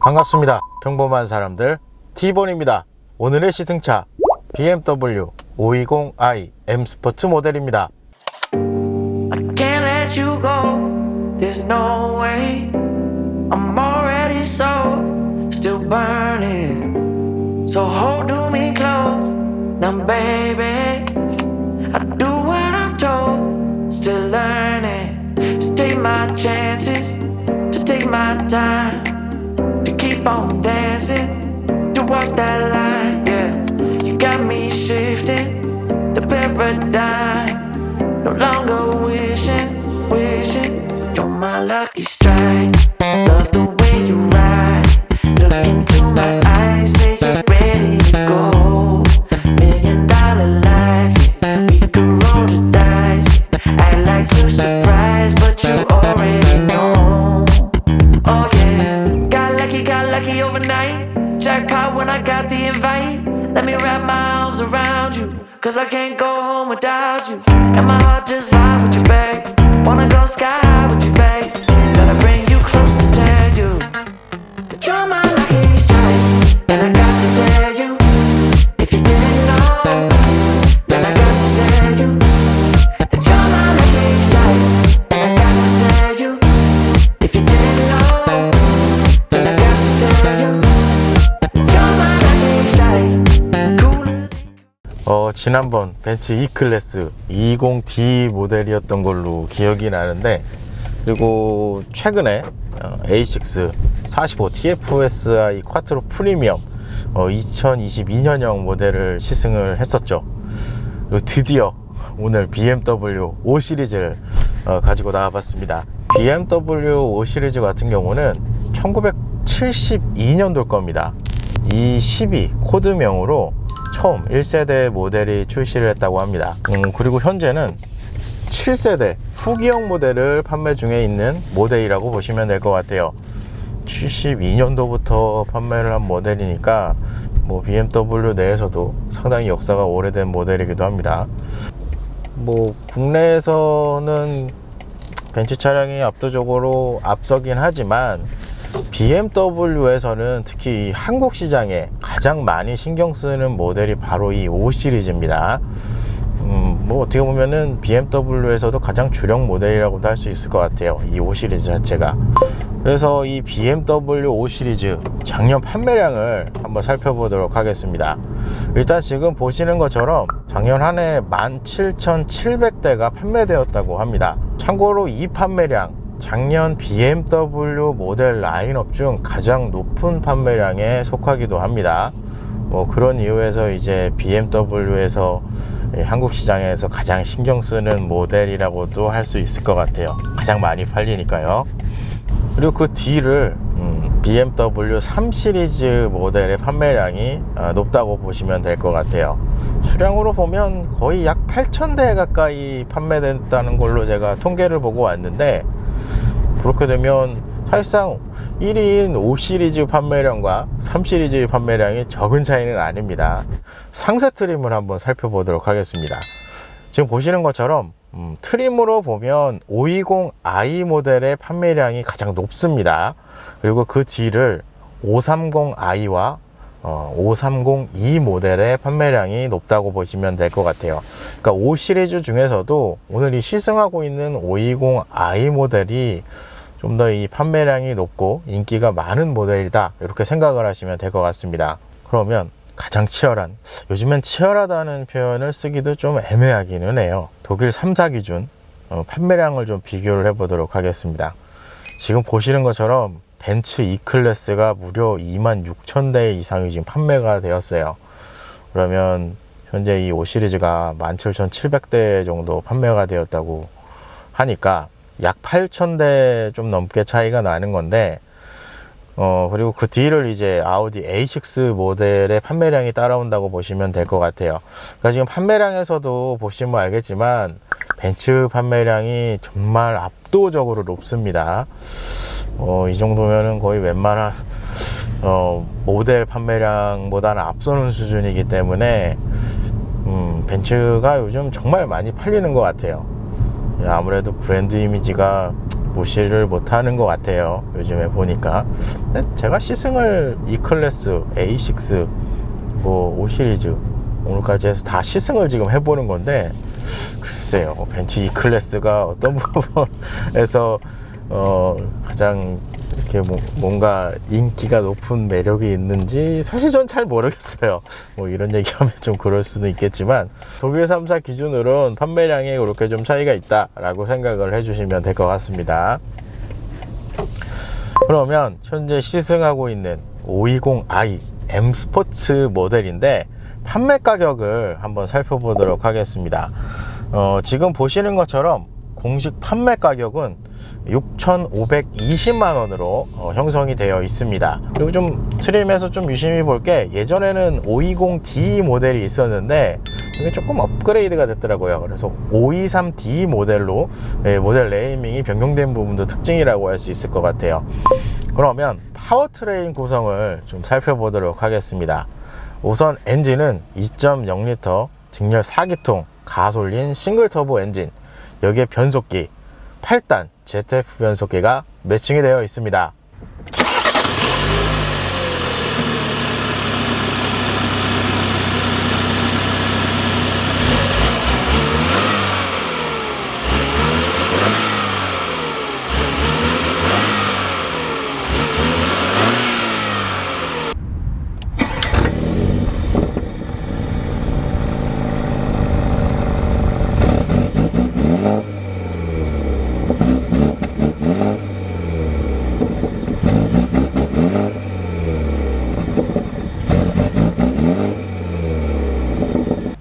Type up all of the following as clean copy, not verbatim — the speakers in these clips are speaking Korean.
반갑습니다. 평범한 사람들 T본입니다. 오늘의 시승차 BMW 520i M 스포츠 모델입니다. I can't let you go. There's no way. I'm already still burning. So hold me close. Now, baby, I do what I'm told. Still learning to take my chances, to take my time, to keep on dancing, to walk that line. Yeah, you got me shifting the paradigm. No longer wishing, you're my lucky strike. Love the way you ride. Look into my eyes, say you're ready to go. $1,000,000 life, yeah. We could roll the dice. Act like you're surprised, but you already know. Oh yeah, got lucky overnight. Jackpot when I got the invite. Let me wrap my arms around you, 'cause I can't go home without you. And my heart just vibe with you, babe. Wanna go sky high with you, babe. Gotta bring you close to tell you that you're my lucky strike. And I got to tell you, if you didn't know, then I got to tell you that you're my lucky strike. And I got to tell you, if you didn't know, then I got to tell you that you're my lucky strike. 지난번 벤츠 E클래스 20D 모델이었던 걸로 기억이 나는데, 그리고 최근에 A6 45 TFSI 쿼트로 프리미엄 2022년형 모델을 시승을 했었죠. 그리고 드디어 오늘 BMW 5 시리즈를 가지고 나와봤습니다. BMW 5 시리즈 같은 경우는 1972년도일 겁니다. 이 12 코드명으로 처음 1세대 모델이 출시를 했다고 합니다. 그리고 현재는 7세대 후기형 모델을 판매 중에 있는 모델이라고 보시면 될 것 같아요. 72년도부터 판매를 한 모델이니까 BMW 내에서도 상당히 역사가 오래된 모델이기도 합니다. 국내에서는 벤츠 차량이 압도적으로 앞서긴 하지만 BMW에서는 특히 한국 시장에 가장 많이 신경 쓰는 모델이 바로 이 5 시리즈입니다. 어떻게 보면은 BMW에서도 가장 주력 모델이라고도 할 수 있을 것 같아요, 이 5 시리즈 자체가. 그래서 이 BMW 5 시리즈 작년 판매량을 한번 살펴보도록 하겠습니다. 일단 지금 보시는 것처럼 작년 한 해 17,700대가 판매되었다고 합니다. 참고로 이 판매량 작년 BMW 모델 라인업 중 가장 높은 판매량에 속하기도 합니다. 그런 이유에서 이제 BMW에서 한국 시장에서 가장 신경 쓰는 모델이라고도 할 수 있을 것 같아요. 가장 많이 팔리니까요. 그리고 그 뒤를 BMW 3 시리즈 모델의 판매량이 높다고 보시면 될 것 같아요. 수량으로 보면 거의 약 8,000대 가까이 판매됐다는 걸로 제가 통계를 보고 왔는데, 그렇게 되면 사실상 1위인 5 시리즈 판매량과 3 시리즈의 판매량이 적은 차이는 아닙니다. 상세 트림을 한번 살펴보도록 하겠습니다. 지금 보시는 것처럼 트림으로 보면 520i 모델의 판매량이 가장 높습니다. 그리고 그 뒤를 530i와 530e 모델의 판매량이 높다고 보시면 될 것 같아요. 그러니까 5 시리즈 중에서도 오늘 이 시승하고 있는 520i 모델이 좀 더 이 판매량이 높고 인기가 많은 모델이다, 이렇게 생각을 하시면 될 것 같습니다. 그러면 가장 치열한, 요즘엔 치열하다는 표현을 쓰기도 좀 애매하기는 해요. 독일 3사 기준 판매량을 좀 비교를 해보도록 하겠습니다. 지금 보시는 것처럼 벤츠 E클래스가 무려 26,000대 이상이 지금 판매가 되었어요. 그러면 현재 이 5 시리즈가 17,700대 정도 판매가 되었다고 하니까 약 8,000대 좀 넘게 차이가 나는 건데, 그리고 그 뒤를 이제 아우디 A6 모델의 판매량이 따라온다고 보시면 될 것 같아요. 그러니까 지금 판매량에서도 보시면 알겠지만 벤츠 판매량이 정말 압도적으로 높습니다. 이 정도면은 거의 웬만한 모델 판매량보다는 앞서는 수준이기 때문에 벤츠가 요즘 정말 많이 팔리는 것 같아요. 아무래도 브랜드 이미지가 무시를 못하는 것 같아요. 요즘에 보니까. 근데 제가 시승을 E클래스, A6, 뭐 5시리즈 오늘까지 해서 다 시승을 지금 해보는 건데, 글쎄요, 벤츠 E클래스가 어떤 부분에서 가장 이렇게 뭔가 인기가 높은 매력이 있는지 사실 전 잘 모르겠어요. 뭐 이런 얘기하면 좀 그럴 수는 있겠지만, 독일 3사 기준으로는 판매량에 그렇게 좀 차이가 있다라고 생각을 해주시면 될 것 같습니다. 그러면 현재 시승하고 있는 520i M 스포츠 모델인데 판매 가격을 한번 살펴보도록 하겠습니다. 지금 보시는 것처럼 공식 판매 가격은 6,520만원으로 형성이 되어 있습니다. 그리고 좀 트림에서 좀 유심히 볼 게, 예전에는 520D 모델이 있었는데 이게 조금 업그레이드가 됐더라고요. 그래서 523D 모델로 모델 네이밍이 변경된 부분도 특징이라고 할 수 있을 것 같아요. 그러면 파워트레인 구성을 좀 살펴보도록 하겠습니다. 우선 엔진은 2.0L 직렬 4기통 가솔린 싱글 터보 엔진, 여기에 변속기 8단 ZF 변속기가 매칭이 되어 있습니다.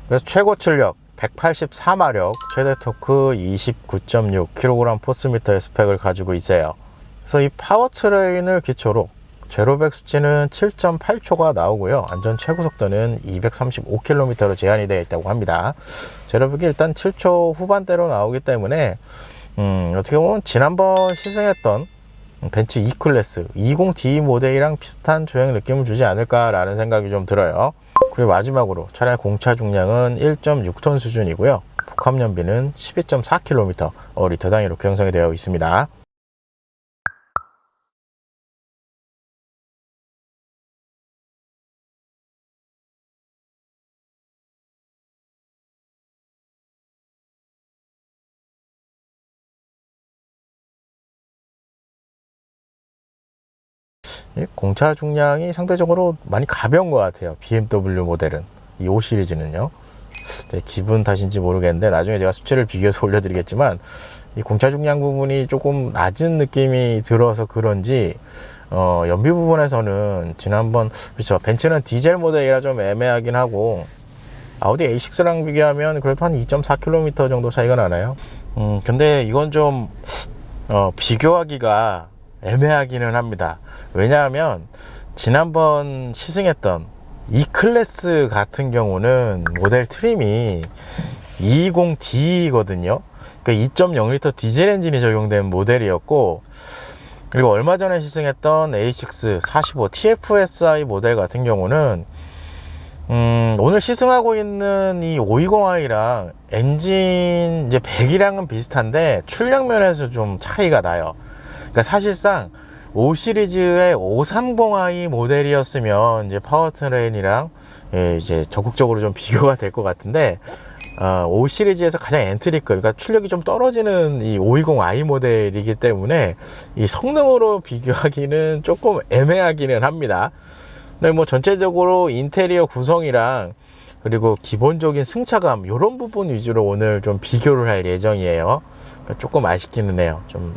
그래서 최고 출력 184마력, 최대 토크 29.6kg 포스미터의 스펙을 가지고 있어요. 그래서 이 파워트레인을 기초로 제로백 수치는 7.8초가 나오고요. 안전 최고 속도는 235km로 제한이 되어 있다고 합니다. 제로백이 일단 7초 후반대로 나오기 때문에 어떻게 보면 지난번 시승했던 벤츠 E클래스 20D 모델이랑 비슷한 주행 느낌을 주지 않을까라는 생각이 좀 들어요. 그리고 마지막으로 차량의 공차 중량은 1.6톤 수준이고요. 복합 연비는 12.4km 리터당 이렇게 형성이 되어 있습니다. 공차 중량이 상대적으로 많이 가벼운 것 같아요. BMW 모델은, 이 5 시리즈는요. 기분 탓인지 모르겠는데 나중에 제가 수치를 비교해서 올려드리겠지만, 이 공차 중량 부분이 조금 낮은 느낌이 들어서 그런지 연비 부분에서는 지난번, 그렇죠, 벤츠는 디젤 모델이라 좀 애매하긴 하고 아우디 A6랑 비교하면 그래도 한 2.4km 정도 차이가 나나요? 근데 이건 좀 비교하기가 애매하기는 합니다. 왜냐하면 지난번 시승했던 E클래스 같은 경우는 모델 트림이 220D거든요. 그러니까 2.0L 디젤 엔진이 적용된 모델이었고, 그리고 얼마 전에 시승했던 A6 45 TFSI 모델 같은 경우는 오늘 시승하고 있는 이 520i랑 엔진 이제 배기량은 비슷한데 출력 면에서 좀 차이가 나요. 그러니까 사실상 5 시리즈의 530i 모델이었으면 이제 파워트레인이랑 이제 적극적으로 좀 비교가 될 것 같은데, 5 시리즈에서 가장 엔트리급, 그러니까 출력이 좀 떨어지는 이 520i 모델이기 때문에 이 성능으로 비교하기는 조금 애매하기는 합니다. 근데 뭐 전체적으로 인테리어 구성이랑 그리고 기본적인 승차감 이런 부분 위주로 오늘 좀 비교를 할 예정이에요. 그러니까 조금 아쉽기는 해요. 좀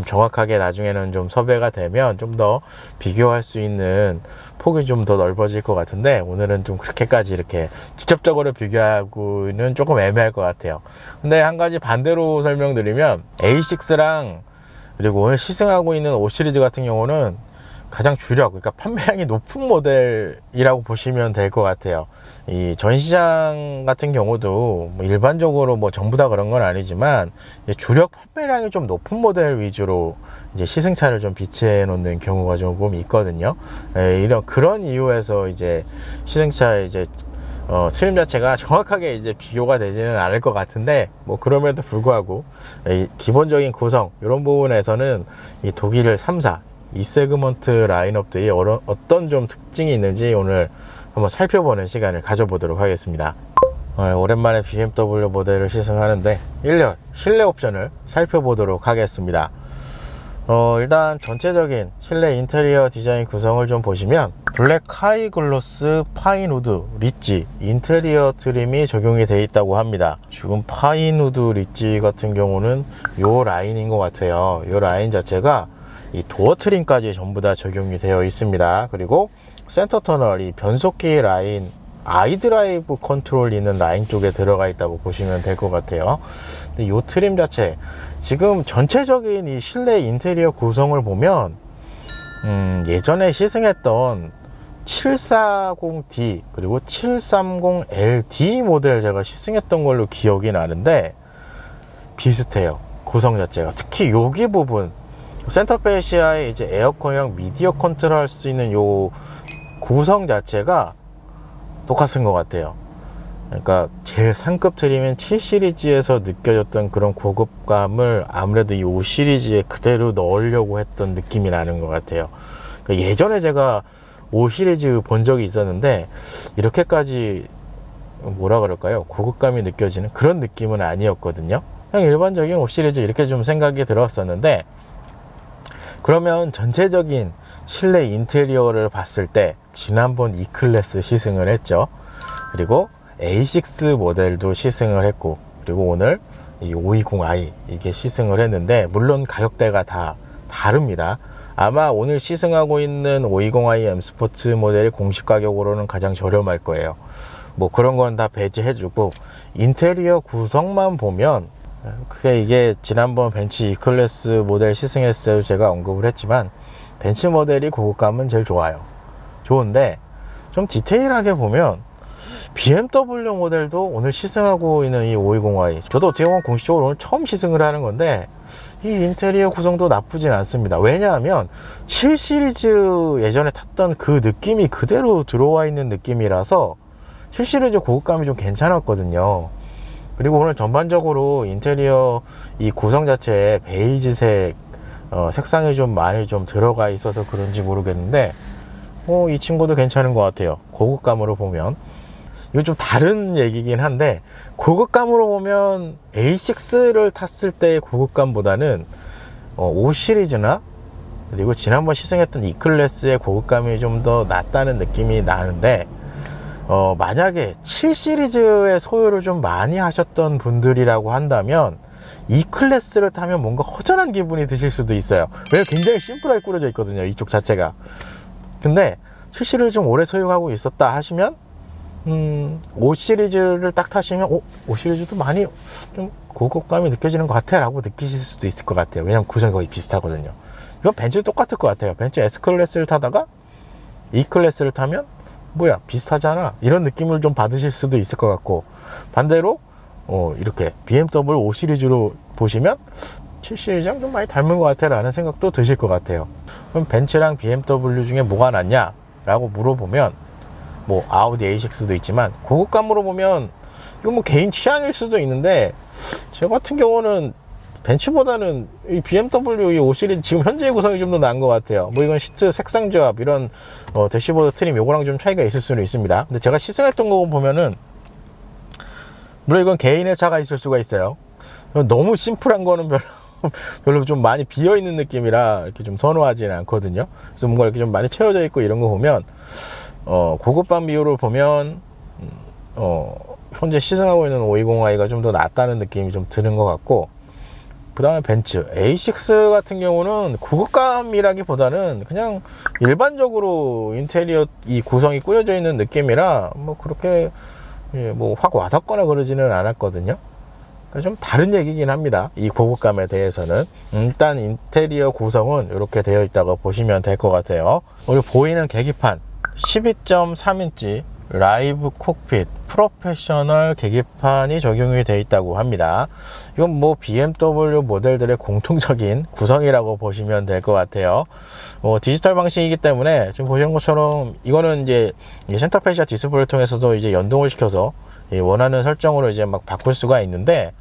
정확하게 나중에는 좀 섭외가 되면 좀 더 비교할 수 있는 폭이 좀 더 넓어질 것 같은데, 오늘은 좀 그렇게까지 이렇게 직접적으로 비교하고는 조금 애매할 것 같아요. 근데 한 가지 반대로 설명드리면, A6랑 그리고 오늘 시승하고 있는 5 시리즈 같은 경우는 가장 주력, 그러니까 판매량이 높은 모델이라고 보시면 될 것 같아요. 이 전시장 같은 경우도 뭐 일반적으로 뭐 전부 다 그런 건 아니지만 주력 판매량이 좀 높은 모델 위주로 이제 시승차를 좀 비치해 놓는 경우가 조금 있거든요. 이런 그런 이유에서 이제 시승차 이제 트림 자체가 정확하게 이제 비교가 되지는 않을 것 같은데, 뭐 그럼에도 불구하고 이 기본적인 구성 이런 부분에서는 이 독일 3사 이 세그먼트 라인업들이 어떤 좀 특징이 있는지 오늘 한번 살펴보는 시간을 가져보도록 하겠습니다. 오랜만에 BMW 모델을 시승하는데 1열 실내 옵션을 살펴보도록 하겠습니다. 일단 전체적인 실내 인테리어 디자인 구성을 좀 보시면 블랙 하이글로스 파인우드 리지 인테리어 트림이 적용이 되어 있다고 합니다. 지금 파인우드 리지 같은 경우는 요 라인인 것 같아요. 요 라인 자체가 이 도어 트림까지 전부 다 적용이 되어 있습니다. 그리고 센터 터널 이 변속기 라인 아이드라이브 컨트롤 있는 라인 쪽에 들어가 있다고 보시면 될 것 같아요. 근데 이 트림 자체 지금 전체적인 이 실내 인테리어 구성을 보면 예전에 시승했던 740D 그리고 730LD 모델 제가 시승했던 걸로 기억이 나는데 비슷해요. 구성 자체가 특히 여기 부분 센터 페시아에 이제 에어컨이랑 미디어 컨트롤 할 수 있는 요 구성 자체가 똑같은 것 같아요. 그러니까 제일 상급 트림인 7 시리즈에서 느껴졌던 그런 고급감을 아무래도 이 5 시리즈에 그대로 넣으려고 했던 느낌이 나는 것 같아요. 그러니까 예전에 제가 5 시리즈 본 적이 있었는데 이렇게까지 뭐라 그럴까요? 고급감이 느껴지는 그런 느낌은 아니었거든요. 그냥 일반적인 5 시리즈 이렇게 좀 생각이 들었었는데, 그러면 전체적인 실내 인테리어를 봤을 때 지난번 E클래스 시승을 했죠. 그리고 A6 모델도 시승을 했고, 그리고 오늘 이 520i 이게 시승을 했는데 물론 가격대가 다 다릅니다. 아마 오늘 시승하고 있는 520i M 스포츠 모델이 공식 가격으로는 가장 저렴할 거예요. 뭐 그런 건 다 배제해주고 인테리어 구성만 보면 그게 이게 지난번 벤츠 E클래스 모델 시승했을 때 제가 언급을 했지만 벤츠 모델이 고급감은 제일 좋은데 좀 디테일하게 보면 BMW 모델도 오늘 시승하고 있는 이 520i 저도 어떻게 보면 공식적으로 오늘 처음 시승을 하는 건데 이 인테리어 구성도 나쁘진 않습니다. 왜냐하면 7 시리즈 예전에 탔던 그 느낌이 그대로 들어와 있는 느낌이라서 7 시리즈 고급감이 좀 괜찮았거든요. 그리고 오늘 전반적으로 인테리어 이 구성 자체에 베이지색 색상이 좀 많이 좀 들어가 있어서 그런지 모르겠는데 이 친구도 괜찮은 것 같아요. 고급감으로 보면 이건 좀 다른 얘기긴 한데 고급감으로 보면 A6를 탔을 때의 고급감보다는 5 시리즈나 그리고 지난번 시승했던 E클래스의 고급감이 좀 더 낫다는 느낌이 나는데 만약에 7 시리즈의 소유를 좀 많이 하셨던 분들이라고 한다면 E클래스를 타면 뭔가 허전한 기분이 드실 수도 있어요. 왜냐면 굉장히 심플하게 꾸려져 있거든요, 이쪽 자체가. 근데 7 시리즈 좀 오래 소유하고 있었다 하시면 5 시리즈를 딱 타시면 5 시리즈도 많이 좀 고급감이 느껴지는 것 같아 라고 느끼실 수도 있을 것 같아요. 왜냐면 구성이 거의 비슷하거든요. 이건 벤츠 똑같을 것 같아요. 벤츠 S클래스를 타다가 E클래스를 타면 뭐야 비슷하잖아 이런 느낌을 좀 받으실 수도 있을 것 같고, 반대로 이렇게 BMW 5 시리즈로 보시면 7 시리즈랑 좀 많이 닮은 것 같아 라는 생각도 드실 것 같아요. 그럼 벤츠랑 BMW 중에 뭐가 낫냐 라고 물어보면 뭐 아우디 A6도 있지만 고급감으로 보면 이건 뭐 개인 취향일 수도 있는데 저 같은 경우는 벤츠보다는 이 BMW 이 5 시리즈 지금 현재의 구성이 좀 더 나은 것 같아요. 뭐 이건 시트 색상 조합 이런 대시보드 트림 요거랑 좀 차이가 있을 수는 있습니다. 근데 제가 시승했던 거 보면은 물론 이건 개인의 차가 있을 수가 있어요. 너무 심플한 거는 별로 좀 많이 비어있는 느낌이라 이렇게 좀 선호하지는 않거든요. 그래서 뭔가 이렇게 좀 많이 채워져 있고 이런 거 보면 고급감 비율을 보면 현재 시승하고 있는 520i가 좀 더 낫다는 느낌이 좀 드는 것 같고, 그 다음에 벤츠 A6 같은 경우는 고급감이라기보다는 그냥 일반적으로 인테리어 이 구성이 꾸려져 있는 느낌이라 뭐 그렇게 뭐 확 와닿거나 그러지는 않았거든요. 그러니까 좀 다른 얘기긴 합니다. 이 고급감에 대해서는. 일단 인테리어 구성은 이렇게 되어 있다고 보시면 될 것 같아요. 우리 보이는 계기판 12.3인치 라이브 콕핏 프로페셔널 계기판이 적용이 되어 있다고 합니다. 이건 뭐 BMW 모델들의 공통적인 구성이라고 보시면 될 것 같아요. 디지털 방식이기 때문에 지금 보시는 것처럼 이거는 이제 센터페시아 디스플레이를 통해서도 이제 연동을 시켜서 원하는 설정으로 이제 막 바꿀 수가 있는데,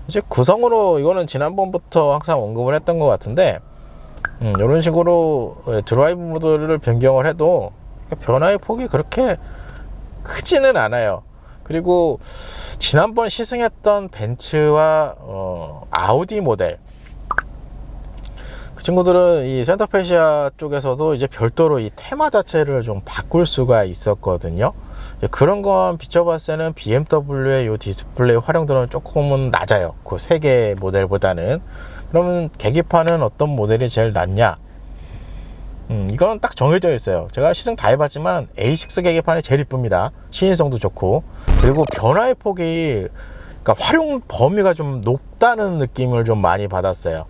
이제 구성으로 이거는 지난번부터 항상 언급을 했던 것 같은데, 이런 식으로 드라이브 모드를 변경을 해도 변화의 폭이 그렇게 크지는 않아요. 그리고 지난번 시승했던 벤츠와 아우디 모델, 그 친구들은 이 센터페시아 쪽에서도 이제 별도로 이 테마 자체를 좀 바꿀 수가 있었거든요. 그런 건 비춰봤을 때는 BMW의 이 디스플레이 활용도는 조금은 낮아요. 그 세 개 모델보다는. 그러면 계기판은 어떤 모델이 제일 낫냐? 이건 딱 정해져 있어요. 제가 시승 다 해봤지만 A6 계기판이 제일 이쁩니다. 시인성도 좋고, 그리고 변화의 폭이, 그러니까 활용 범위가 좀 높다는 느낌을 좀 많이 받았어요.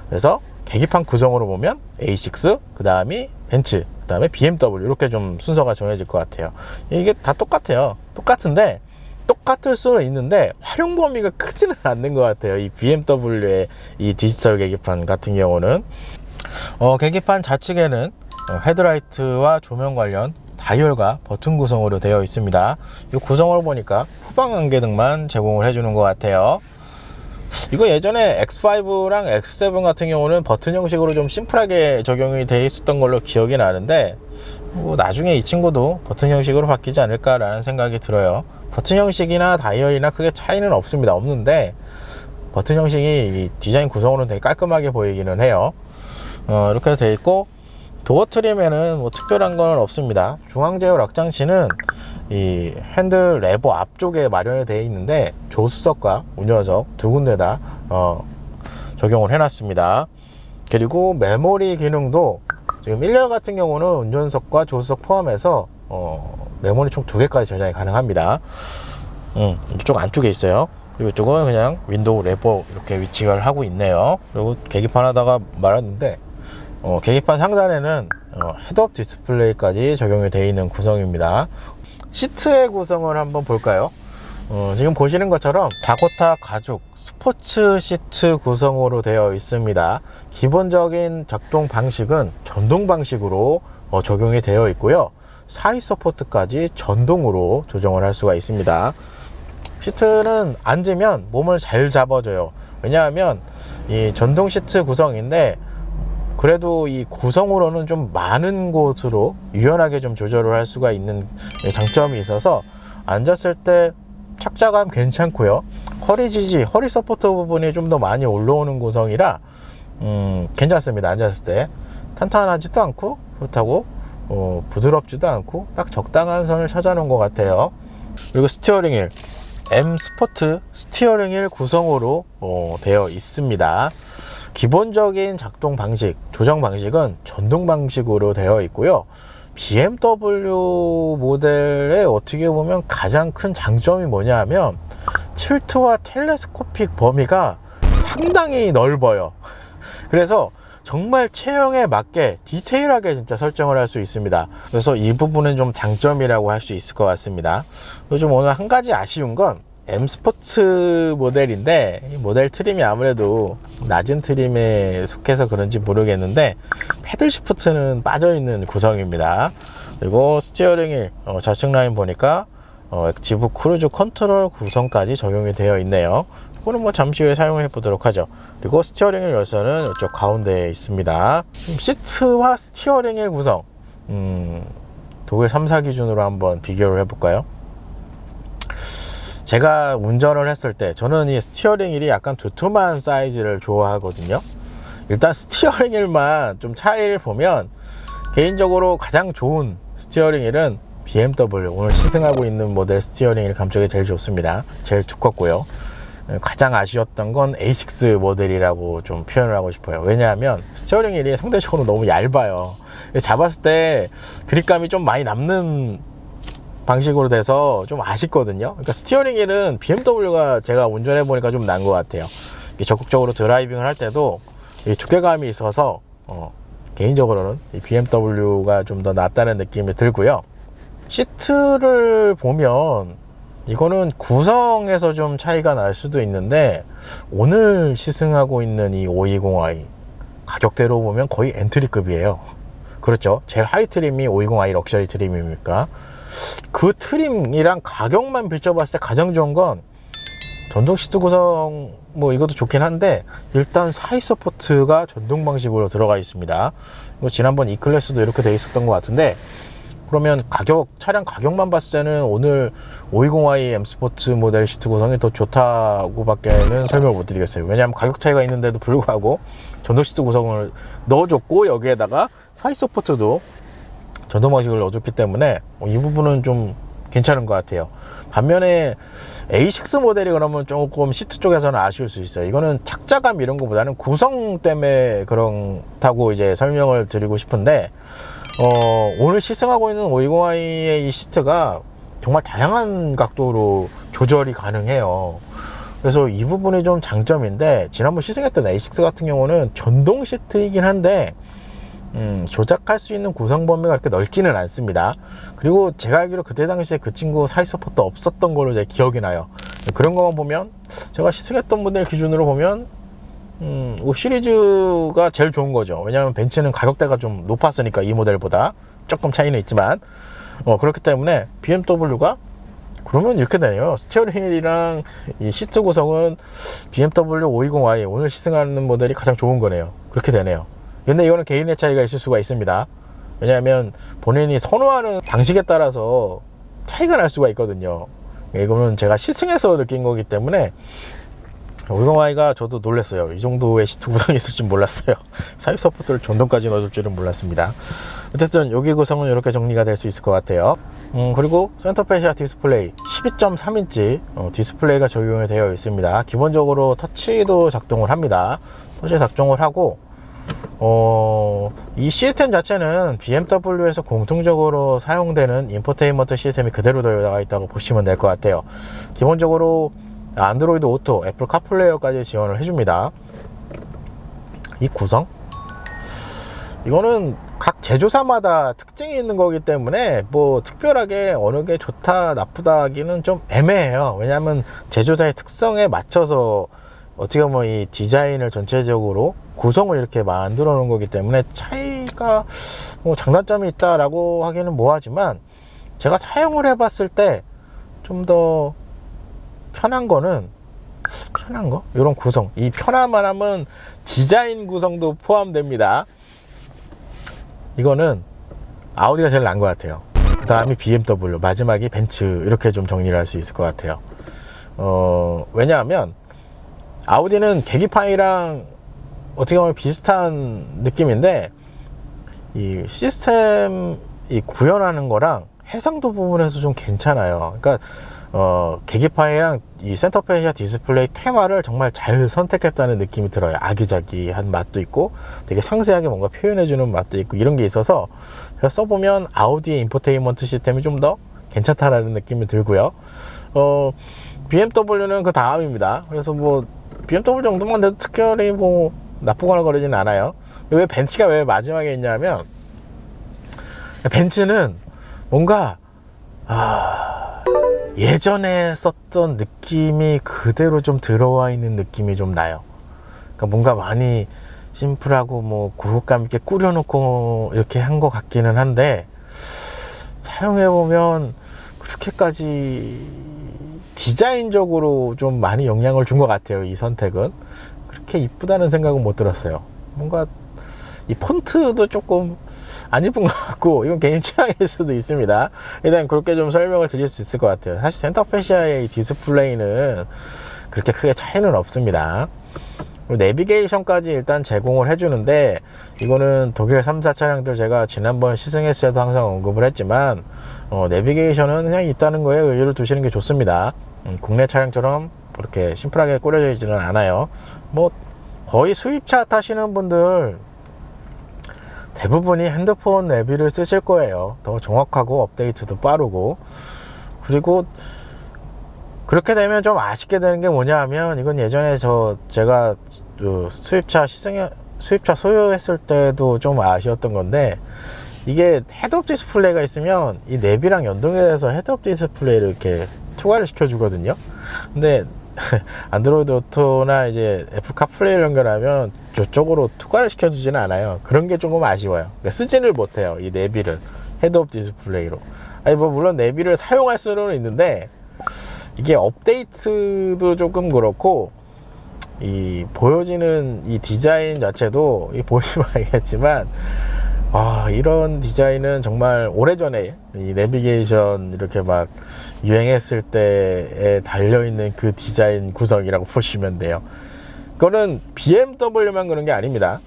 그래서 계기판 구성으로 보면 A6, 그 다음이 벤츠, 그 다음에 BMW, 이렇게 좀 순서가 정해질 것 같아요. 이게 다 똑같아요. 똑같은데, 똑같을 수는 있는데 활용 범위가 크지는 않는 것 같아요. 이 BMW의 이 디지털 계기판 같은 경우는 계기판 좌측에는 헤드라이트와 조명 관련 다이얼과 버튼 구성으로 되어 있습니다. 이 구성을 보니까 후방 안개등만 제공을 해주는 것 같아요. 이거 예전에 X5랑 X7 같은 경우는 버튼 형식으로 좀 심플하게 적용이 되어 있었던 걸로 기억이 나는데, 뭐 나중에 이 친구도 버튼 형식으로 바뀌지 않을까라는 생각이 들어요. 버튼 형식이나 다이얼이나 크게 차이는 없는데 버튼 형식이 디자인 구성으로는 되게 깔끔하게 보이기는 해요. 이렇게 되어 있고, 도어 트림에는 뭐 특별한 건 없습니다. 중앙 제어 락 장치는 이 핸들 레버 앞쪽에 마련이 되어 있는데 조수석과 운전석 두 군데 다 적용을 해놨습니다. 그리고 메모리 기능도 지금 1열 같은 경우는 운전석과 조수석 포함해서 메모리 총 2개까지 저장이 가능합니다. 이쪽 안쪽에 있어요. 그리고 이쪽은 그냥 윈도우 레버 이렇게 위치를 하고 있네요. 그리고 계기판 하다가 말았는데, 계기판 상단에는 헤드업 디스플레이까지 적용이 되어 있는 구성입니다. 시트의 구성을 한번 볼까요? 지금 보시는 것처럼 다코타 가죽 스포츠 시트 구성으로 되어 있습니다. 기본적인 작동 방식은 전동 방식으로 적용이 되어 있고요. 사이 서포트까지 전동으로 조정을 할 수가 있습니다. 시트는 앉으면 몸을 잘 잡아줘요. 왜냐하면 이 전동 시트 구성인데, 그래도 이 구성으로는 좀 많은 곳으로 유연하게 좀 조절을 할 수가 있는 장점이 있어서 앉았을 때 착자감 괜찮고요. 허리 지지, 허리 서포트 부분이 좀 더 많이 올라오는 구성이라 괜찮습니다. 앉았을 때 탄탄하지도 않고, 그렇다고 부드럽지도 않고 딱 적당한 선을 찾아놓은 것 같아요. 그리고 스티어링 휠, M 스포트 스티어링 휠 구성으로 되어 있습니다. 기본적인 작동 방식, 조정 방식은 전동 방식으로 되어 있고요. BMW 모델의 어떻게 보면 가장 큰 장점이 뭐냐 하면 틸트와 텔레스코픽 범위가 상당히 넓어요. 그래서 정말 체형에 맞게 디테일하게 진짜 설정을 할 수 있습니다. 그래서 이 부분은 좀 장점이라고 할 수 있을 것 같습니다. 좀 오늘 한 가지 아쉬운 건 M 스포츠 모델인데, 이 모델 트림이 아무래도 낮은 트림에 속해서 그런지 모르겠는데 패들 시프트는 빠져있는 구성입니다. 그리고 스티어링 휠 좌측 라인 보니까 액티브 크루즈 컨트롤 구성까지 적용이 되어 있네요. 이거는 뭐 잠시 후에 사용해 보도록 하죠. 그리고 스티어링 휠 열선은 이쪽 가운데에 있습니다. 시트와 스티어링 휠 구성, 독일 3사 기준으로 한번 비교를 해볼까요? 제가 운전을 했을 때 저는 이 스티어링 휠이 약간 두툼한 사이즈를 좋아하거든요. 일단 스티어링 휠만 좀 차이를 보면 개인적으로 가장 좋은 스티어링 휠은 BMW, 오늘 시승하고 있는 모델 스티어링 휠 감촉이 제일 좋습니다. 제일 두껍고요. 가장 아쉬웠던 건 A6 모델이라고 좀 표현을 하고 싶어요. 왜냐하면 스티어링 휠이 상대적으로 너무 얇아요. 잡았을 때 그립감이 좀 많이 남는 방식으로 돼서 좀 아쉽거든요. 그러니까 스티어링 휠은 BMW가 제가 운전해 보니까 좀 나은 것 같아요. 적극적으로 드라이빙을 할 때도 두께감이 있어서 개인적으로는 이 BMW가 좀 더 낫다는 느낌이 들고요. 시트를 보면 이거는 구성에서 좀 차이가 날 수도 있는데 오늘 시승하고 있는 이 520i 가격대로 보면 거의 엔트리급이에요. 그렇죠. 제일 하이 트림이 520i 럭셔리 트림입니까? 그 트림이랑 가격만 비춰봤을 때 가장 좋은 건 전동 시트 구성 뭐 이것도 좋긴 한데 일단 사이 서포트가 전동 방식으로 들어가 있습니다. 이거 지난번 E클래스도 이렇게 돼 있었던 것 같은데, 그러면 차량 가격만 봤을 때는 오늘 520i M 스포츠 모델 시트 구성이 더 좋다고 밖에는 설명을 못 드리겠어요. 왜냐하면 가격 차이가 있는데도 불구하고 전동 시트 구성을 넣어줬고 여기에다가 사이 서포트도 전동 방식을 넣어줬기 때문에 이 부분은 좀 괜찮은 것 같아요. 반면에 A6 모델이 그러면 조금 시트 쪽에서는 아쉬울 수 있어요. 이거는 착자감 이런 것보다는 구성 때문에 그렇다고 이제 설명을 드리고 싶은데, 오늘 시승하고 있는 520i의 이 시트가 정말 다양한 각도로 조절이 가능해요. 그래서 이 부분이 좀 장점인데, 지난번 시승했던 A6 같은 경우는 전동 시트이긴 한데 조작할 수 있는 구성 범위가 그렇게 넓지는 않습니다. 그리고 제가 알기로 그때 당시에 그 친구 사이 서포트 없었던 걸로 제 기억이 나요. 그런 것만 보면, 제가 시승했던 모델 기준으로 보면 5 시리즈가 제일 좋은 거죠. 왜냐하면 벤츠는 가격대가 좀 높았으니까 이 모델보다 조금 차이는 있지만 그렇기 때문에 BMW가 그러면 이렇게 되네요. 스티어링 휠이랑 이 시트 구성은 BMW 520i 오늘 시승하는 모델이 가장 좋은 거네요. 그렇게 되네요. 근데 이거는 개인의 차이가 있을 수가 있습니다. 왜냐하면 본인이 선호하는 방식에 따라서 차이가 날 수가 있거든요. 이거는 제가 시승해서 느낀 거기 때문에 520i가 저도 놀랐어요. 이 정도의 시트 구성이 있을 줄 몰랐어요. 사육 서포트를 전동까지 넣어줄 줄은 몰랐습니다. 어쨌든 여기 구성은 이렇게 정리가 될 수 있을 것 같아요. 그리고 센터페시아 디스플레이 12.3인치 디스플레이가 적용이 되어 있습니다. 기본적으로 터치도 작동을 합니다. 터치 작동을 하고 이 시스템 자체는 BMW에서 공통적으로 사용되는 인포테인먼트 시스템이 그대로 들어가 있다고 보시면 될 것 같아요. 기본적으로 안드로이드 오토, 애플 카플레이어까지 지원을 해줍니다. 이 구성? 이거는 각 제조사마다 특징이 있는 거기 때문에 뭐 특별하게 어느 게 좋다 나쁘다 하기는 좀 애매해요. 왜냐하면 제조사의 특성에 맞춰서 어떻게 보면 이 디자인을 전체적으로 구성을 이렇게 만들어 놓은 거기 때문에 차이가 뭐 장단점이 있다라고 하기는 뭐하지만, 제가 사용을 해봤을 때 좀 더 편한 거는 이런 구성, 이 편함만 하면 디자인 구성도 포함됩니다. 이거는 아우디가 제일 나은 것 같아요. 그 다음이 BMW, 마지막이 벤츠, 이렇게 좀 정리를 할 수 있을 것 같아요. 왜냐하면 아우디는 계기판이랑 어떻게 보면 비슷한 느낌인데 이 시스템 이 구현하는 거랑 해상도 부분에서 좀 괜찮아요. 그러니까 계기판이랑 이 센터페시아 디스플레이 테마를 정말 잘 선택했다는 느낌이 들어요. 아기자기한 맛도 있고 되게 상세하게 뭔가 표현해주는 맛도 있고 이런 게 있어서 제가 써보면 아우디의 인포테인먼트 시스템이 좀 더 괜찮다라는 느낌이 들고요. BMW는 그 다음입니다. 그래서 뭐 BMW 정도만 돼도 특별히 뭐 나쁘거나 그러지는 않아요. 왜 벤츠가 왜 마지막에 있냐면, 벤츠는 뭔가 예전에 썼던 느낌이 그대로 좀 들어와 있는 느낌이 좀 나요. 그러니까 뭔가 많이 심플하고 뭐 고급감 있게 꾸려놓고 이렇게 한 것 같기는 한데, 사용해보면 그렇게까지 디자인적으로 좀 많이 영향을 준 것 같아요. 이 선택은 그렇게 이쁘다는 생각은 못 들었어요. 뭔가 이 폰트도 조금 안 이쁜 것 같고, 이건 개인 취향일 수도 있습니다. 일단 그렇게 좀 설명을 드릴 수 있을 것 같아요. 사실 센터페시아의 이 디스플레이는 그렇게 크게 차이는 없습니다. 내비게이션까지 일단 제공을 해주는데, 이거는 독일 3사 차량들 제가 지난번 시승했을 때도 항상 언급을 했지만 내비게이션은 그냥 있다는 거에 의의를 두시는 게 좋습니다. 국내 차량처럼 그렇게 심플하게 꾸려져 있지는 않아요. 뭐 거의 수입차 타시는 분들 대부분이 핸드폰 내비를 쓰실 거예요. 더 정확하고 업데이트도 빠르고. 그리고 그렇게 되면 좀 아쉽게 되는 게 뭐냐 하면, 이건 예전에 제가 수입차 소유했을 때도 좀 아쉬웠던 건데, 이게 헤드업 디스플레이가 있으면 이 내비랑 연동이 돼서 헤드업 디스플레이를 이렇게 투과를 시켜주거든요. 근데 안드로이드 오토나 이제 애플 카플레이를 연결하면 저쪽으로 투과를 시켜주지는 않아요. 그런 게 조금 아쉬워요. 그러니까 쓰지를 못해요. 이 내비를 헤드업 디스플레이로. 아니 뭐 물론 내비를 사용할 수는 있는데 이게 업데이트도 조금 그렇고 이 보여지는 이 디자인 자체도 보시면 알겠지만 이런 디자인은 정말 오래전에 이 내비게이션 이렇게 막 유행했을 때에 달려있는 그 디자인 구성이라고 보시면 돼요. 그거는 BMW만 그런 게 아닙니다.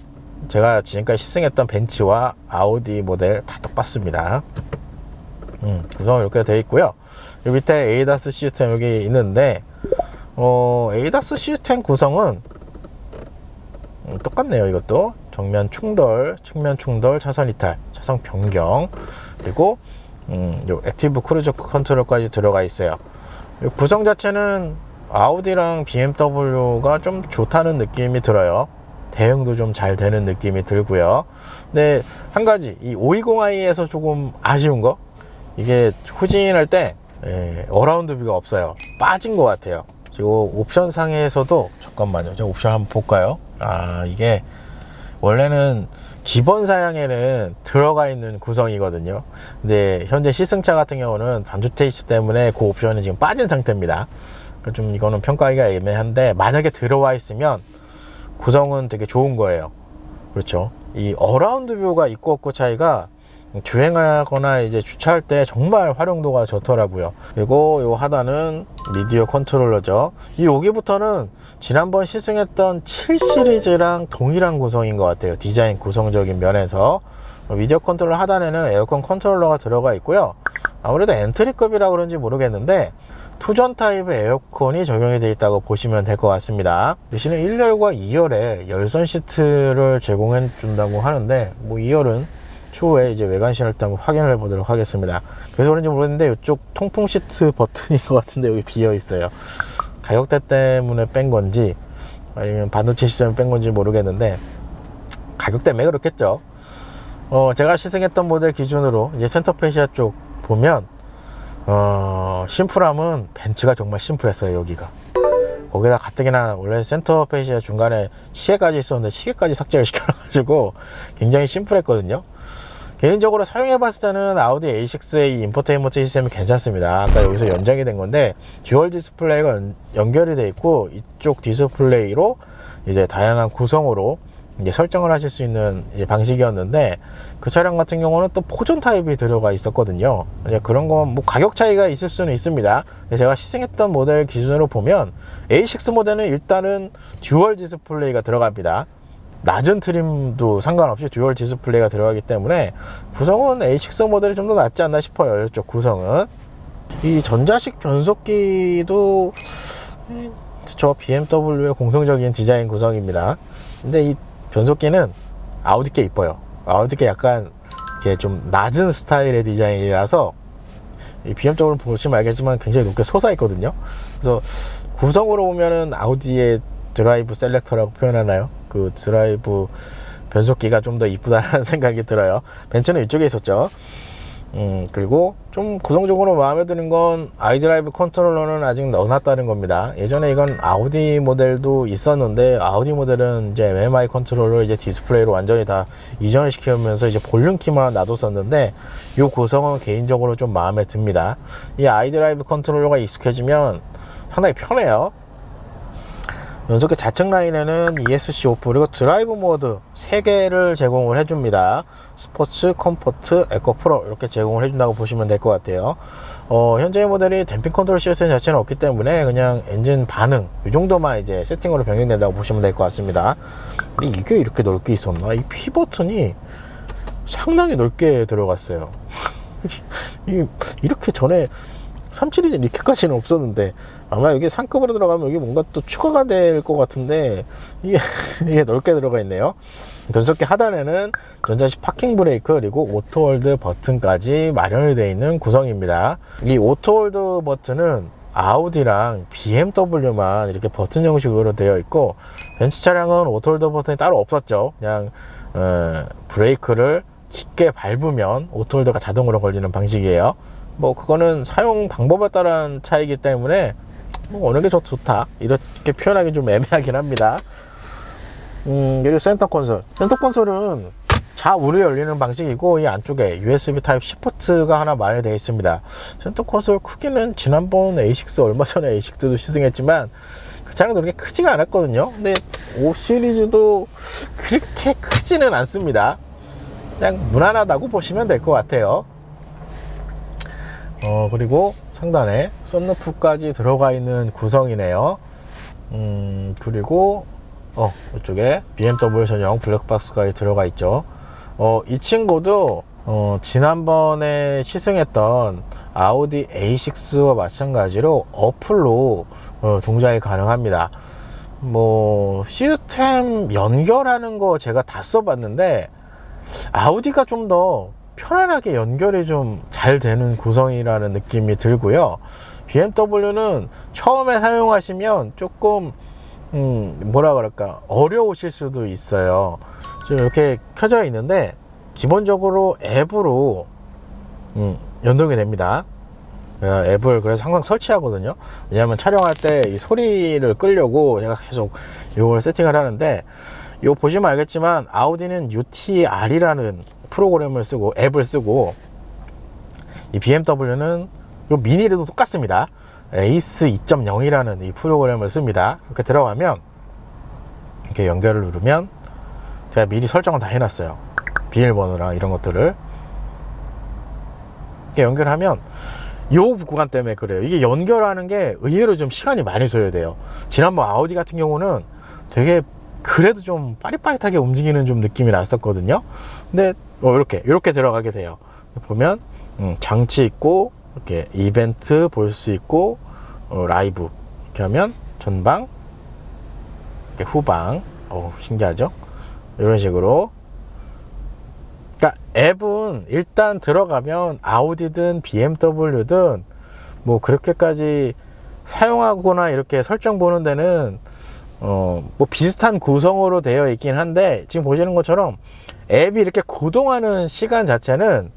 제가 지금까지 시승했던 벤츠와 아우디 모델 다 똑같습니다. 구성은 이렇게 되어 있고요. 이 밑에 ADAS 시스템 여기 있는데 ADAS 시스템 구성은 똑같네요. 이것도 정면 충돌, 측면 충돌, 차선 이탈, 차선 변경, 그리고 요 액티브 크루즈 컨트롤까지 들어가 있어요. 이 구성 자체는 아우디랑 BMW가 좀 좋다는 느낌이 들어요. 대응도 좀 잘 되는 느낌이 들고요. 근데 한 가지 이 520i에서 조금 아쉬운 거, 이게 후진할 때 어라운드 뷰가 없어요. 빠진 것 같아요. 그리고 옵션 상에서도 잠깐만요. 제가 옵션 한번 볼까요? 이게 원래는 기본 사양에는 들어가 있는 구성이거든요. 근데 현재 시승차 같은 경우는 반도체 때문에 그 옵션이 지금 빠진 상태입니다. 좀 이거는 평가하기가 애매한데 만약에 들어와 있으면 구성은 되게 좋은 거예요. 그렇죠. 이 어라운드 뷰가 있고 없고 차이가 주행하거나 이제 주차할 때 정말 활용도가 좋더라고요. 그리고 요 하단은 미디어 컨트롤러죠. 여기부터는 지난번 시승했던 7 시리즈랑 동일한 구성인 것 같아요. 디자인 구성적인 면에서. 미디어 컨트롤러 하단에는 에어컨 컨트롤러가 들어가 있고요. 아무래도 엔트리급이라 그런지 모르겠는데 투전 타입의 에어컨이 적용이 되어 있다고 보시면 될 것 같습니다. 대신에 1열과 2열에 열선 시트를 제공해 준다고 하는데 뭐 2열은 추후에 이제 외관신을 때 한번 확인을 해 보도록 하겠습니다. 그래서 그런지 모르겠는데 이쪽 통풍 시트 버튼인 것 같은데 여기 비어 있어요. 가격대 때문에 뺀 건지 아니면 반도체 시점에 뺀 건지 모르겠는데 가격 때문에 그렇겠죠. 제가 시승했던 모델 기준으로 이제 센터페시아 쪽 보면 심플함은 벤츠가 정말 심플했어요. 여기가 거기다 가뜩이나 원래 센터페시아 중간에 시계까지 있었는데 시계까지 삭제를 시켜가지고 굉장히 심플했거든요. 개인적으로 사용해봤을 때는 아우디 A6의 인포테인먼트 시스템이 괜찮습니다. 아까 여기서 연장이 된 건데 듀얼 디스플레이가 연결이 돼 있고 이쪽 디스플레이로 이제 다양한 구성으로 이제 설정을 하실 수 있는 방식이었는데 그 차량 같은 경우는 또 포전 타입이 들어가 있었거든요. 이제 그런 건 뭐 가격 차이가 있을 수는 있습니다. 제가 시승했던 모델 기준으로 보면 A6 모델은 일단은 듀얼 디스플레이가 들어갑니다. 낮은 트림도 상관없이 듀얼 디스플레이가 들어가기 때문에 구성은 A6 모델이 좀 더 낫지 않나 싶어요. 이쪽 구성은. 이 전자식 변속기도 저 BMW의 공통적인 디자인 구성입니다. 근데 이 변속기는 아우디께 이뻐요. 아우디께 약간 이렇게 좀 낮은 스타일의 디자인이라서 이 BMW를 보시면 알겠지만 굉장히 높게 솟아 있거든요. 그래서 구성으로 보면은 아우디의 드라이브 셀렉터라고 표현하나요? 그 드라이브 변속기가 좀 더 이쁘다는 생각이 들어요. 벤츠는 이쪽에 있었죠. 그리고 좀 구성적으로 마음에 드는 건 아이드라이브 컨트롤러는 아직 넣어놨다는 겁니다. 예전에 이건 아우디 모델도 있었는데 아우디 모델은 이제 MMI 컨트롤러 이제 디스플레이로 완전히 다 이전을 시키면서 이제 볼륨 키만 놔뒀었는데 이 구성은 개인적으로 좀 마음에 듭니다. 이 아이드라이브 컨트롤러가 익숙해지면 상당히 편해요. 연속기 좌측 라인에는 ESC 오프 그리고 드라이브 모드 3개를 제공을 해줍니다. 스포츠, 컴포트, 에코 프로 이렇게 제공을 해준다고 보시면 될 것 같아요. 현재 모델이 댐핑 컨트롤 시스템 자체는 없기 때문에 그냥 엔진 반응 이 정도만 이제 세팅으로 변경된다고 보시면 될 것 같습니다. 근데 이게 이렇게 넓게 있었나? 이 P 버튼이 상당히 넓게 들어갔어요. 이렇게 전에 37이 이렇게까지는 없었는데 아마 여기 상급으로 들어가면 여기 뭔가 또 추가가 될 것 같은데 이게 넓게 들어가 있네요. 변속기 하단에는 전자식 파킹 브레이크 그리고 오토홀드 버튼까지 마련이 되어 있는 구성입니다. 이 오토홀드 버튼은 아우디랑 BMW만 이렇게 버튼 형식으로 되어 있고 벤츠 차량은 오토홀드 버튼이 따로 없었죠. 그냥 브레이크를 깊게 밟으면 오토홀더가 자동으로 걸리는 방식이에요. 뭐 그거는 사용 방법에 따른 차이기 때문에 뭐 어느 게 좋다 이렇게 표현하기 좀 애매하긴 합니다. 그리고 센터 콘솔은 좌우로 열리는 방식이고, 이 안쪽에 USB 타입C 포트가 하나 마련되어 있습니다. 센터 콘솔 크기는 지난번 A6, 얼마 전에 A6도 시승했지만 그 차량도 그렇게 크지가 않았거든요. 근데 5 시리즈도 그렇게 크지는 않습니다. 그냥 무난하다고 보시면 될 것 같아요. 그리고 상단에 썬루프까지 들어가 있는 구성이네요. 그리고 이쪽에 BMW 전용 블랙박스가 들어가 있죠. 이 친구도 지난번에 시승했던 아우디 A6와 마찬가지로 어플로 동작이 가능합니다. 뭐 시스템 연결하는 거 제가 다 써봤는데 아우디가 좀 더 편안하게 연결이 좀 잘 되는 구성이라는 느낌이 들고요. BMW는 처음에 사용하시면 조금 뭐라 그럴까, 어려우실 수도 있어요. 지금 이렇게 켜져 있는데 기본적으로 앱으로 연동이 됩니다. 앱을 그래서 항상 설치하거든요. 왜냐하면 촬영할 때 이 소리를 끄려고 제가 계속 이걸 세팅을 하는데, 요 보시면 알겠지만 아우디는 UTR이라는 프로그램을 쓰고 앱을 쓰고, 이 BMW는 요 미니도 똑같습니다. 에이스 2.0이라는 이 프로그램을 씁니다. 이렇게 들어가면 이렇게 연결을 누르면 제가 미리 설정을 다 해놨어요. 비밀번호랑 이런 것들을 이렇게 연결하면 요 구간 때문에 그래요. 이게 연결하는 게 의외로 좀 시간이 많이 소요돼요. 지난번 아우디 같은 경우는 되게 그래도 좀 빠릿빠릿하게 움직이는 좀 느낌이 났었거든요. 근데 이렇게 들어가게 돼요. 보면 장치 있고, 이렇게 이벤트 볼 수 있고, 라이브 이렇게 하면 전방, 이렇게 후방, 신기하죠? 이런 식으로. 그러니까 앱은 일단 들어가면 아우디든 BMW든 뭐 그렇게까지 사용하거나 이렇게 설정 보는 데는 뭐 비슷한 구성으로 되어 있긴 한데, 지금 보시는 것처럼 앱이 이렇게 구동하는 시간 자체는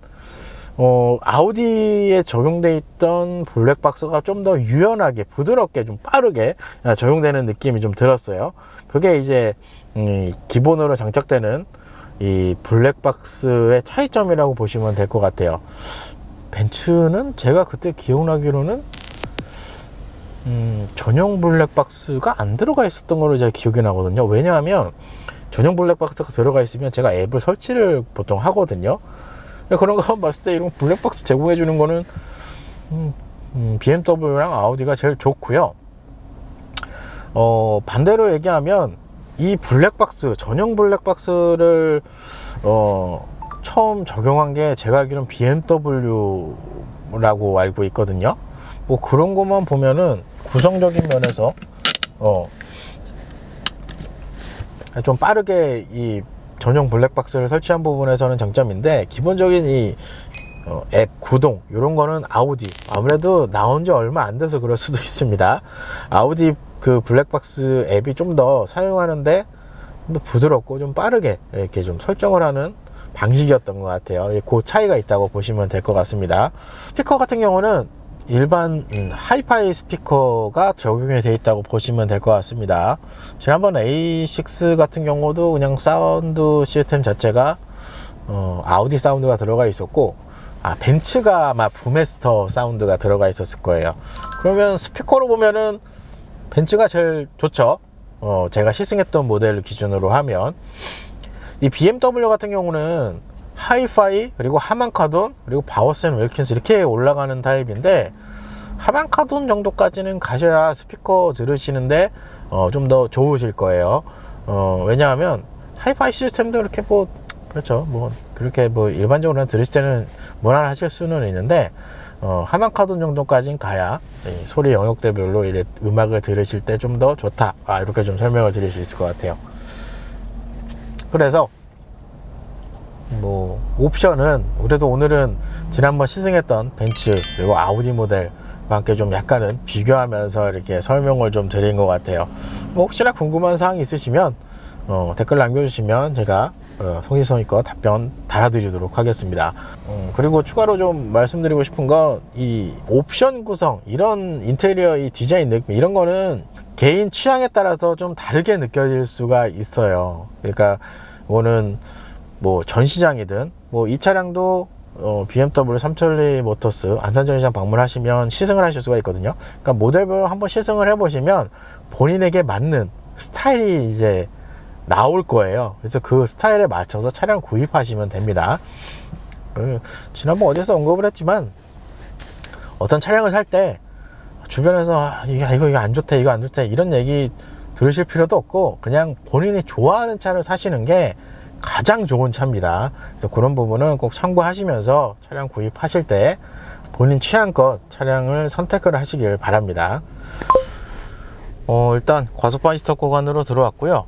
아우디에 적용돼 있던 블랙박스가 좀 더 유연하게, 부드럽게, 좀 빠르게 적용되는 느낌이 좀 들었어요. 그게 이제 기본으로 장착되는 이 블랙박스의 차이점이라고 보시면 될 것 같아요. 벤츠는 제가 그때 기억나기로는 전용 블랙박스가 안 들어가 있었던 걸로 제가 기억이 나거든요. 왜냐하면 전용 블랙박스가 들어가 있으면 제가 앱을 설치를 보통 하거든요. 그런 거 봤을 때 이런 블랙박스 제공해 주는 거는 BMW랑 아우디가 제일 좋고요. 반대로 얘기하면 이 블랙박스, 전용 블랙박스를 처음 적용한 게 제가 알기로는 BMW라고 알고 있거든요. 뭐 그런 것만 보면은 구성적인 면에서 좀 빠르게 이 전용 블랙박스를 설치한 부분에서는 장점인데, 기본적인 이 앱 구동 이런 거는 아우디, 아무래도 나온 지 얼마 안 돼서 그럴 수도 있습니다. 아우디 그 블랙박스 앱이 좀 더 사용하는데 좀 더 부드럽고 좀 빠르게 이렇게 좀 설정을 하는 방식이었던 것 같아요. 그 차이가 있다고 보시면 될 것 같습니다. 스피커 같은 경우는 일반 하이파이 스피커가 적용이 되어 있다고 보시면 될 것 같습니다. 지난번 A6 같은 경우도 그냥 사운드 시스템 자체가 아우디 사운드가 들어가 있었고, 벤츠가 아마 부메스터 사운드가 들어가 있었을 거예요. 그러면 스피커로 보면은 벤츠가 제일 좋죠. 제가 시승했던 모델 기준으로 하면. 이 BMW 같은 경우는 하이파이, 그리고 하만카돈, 그리고 바워센 웰킨스 이렇게 올라가는 타입인데, 하만카돈 정도까지는 가셔야 스피커 들으시는데 좀 더 좋으실 거예요. 왜냐하면 하이파이 시스템도 이렇게 그렇죠, 그렇게 일반적으로 들으실 때는 무난하실 수는 있는데, 하만카돈 정도까지는 가야 소리 영역대별로 이래 음악을 들으실 때 좀 더 좋다, 이렇게 좀 설명을 드릴 수 있을 것 같아요. 그래서 옵션은 그래도 오늘은 지난번 시승했던 벤츠 그리고 아우디 모델과 함께 좀 약간은 비교하면서 이렇게 설명을 좀 드린 것 같아요. 혹시나 궁금한 사항이 있으시면 댓글 남겨주시면 제가 성실성의껏 답변 달아드리도록 하겠습니다. 그리고 추가로 좀 말씀드리고 싶은 건 이 옵션 구성, 이런 인테리어 이 디자인 느낌, 이런 거는 개인 취향에 따라서 좀 다르게 느껴질 수가 있어요. 그러니까 이거는 뭐 전시장이든 뭐 이 차량도 BMW 3천리 모터스 안산전시장 방문하시면 시승을 하실 수가 있거든요. 그러니까 모델별 한번 시승을 해보시면 본인에게 맞는 스타일이 이제 나올 거예요. 그래서 그 스타일에 맞춰서 차량 구입하시면 됩니다. 지난번 어디서 언급을 했지만 어떤 차량을 살 때 주변에서 이거 안 좋대, 이거 안 좋대, 이런 얘기 들으실 필요도 없고 그냥 본인이 좋아하는 차를 사시는 게 가장 좋은 차입니다. 그래서 그런 부분은 꼭 참고하시면서 차량 구입하실 때 본인 취향껏 차량을 선택을 하시길 바랍니다. 일단 과속 방지턱 구간으로 들어왔고요.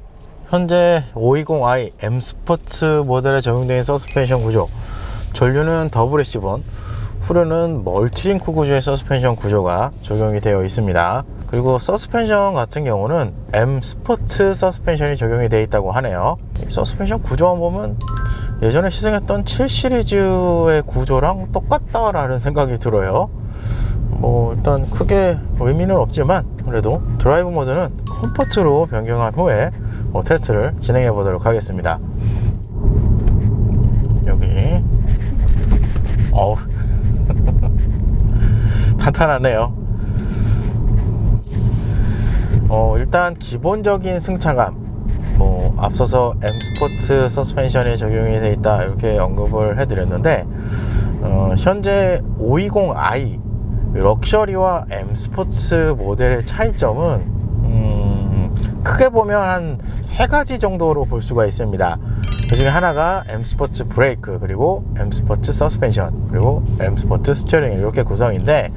현재 520i M 스포츠 모델에 적용되어 있는 서스펜션 구조, 전류는 더블 애쉬본, 후륜은 멀티링크 구조의 서스펜션 구조가 적용이 되어 있습니다. 그리고 서스펜션 같은 경우는 M 스포츠 서스펜션이 적용이 되어 있다고 하네요. 서스펜션 구조만 보면 예전에 시승했던 7 시리즈의 구조랑 똑같다라는 생각이 들어요. 뭐 일단 크게 의미는 없지만 그래도 드라이브 모드는 컴포트로 변경한 후에 테스트를 진행해 보도록 하겠습니다. 여기 탄탄하네요. 일단 기본적인 승차감, 뭐 앞서서 M 스포츠 서스펜션이 적용이 되어 있다 이렇게 언급을 해드렸는데, 현재 520i 럭셔리와 M 스포츠 모델의 차이점은 크게 보면 한 3가지 정도로 볼 수가 있습니다. 그 중에 하나가 M 스포츠 브레이크, 그리고 M 스포츠 서스펜션, 그리고 M 스포츠 스티어링, 이렇게 구성인데,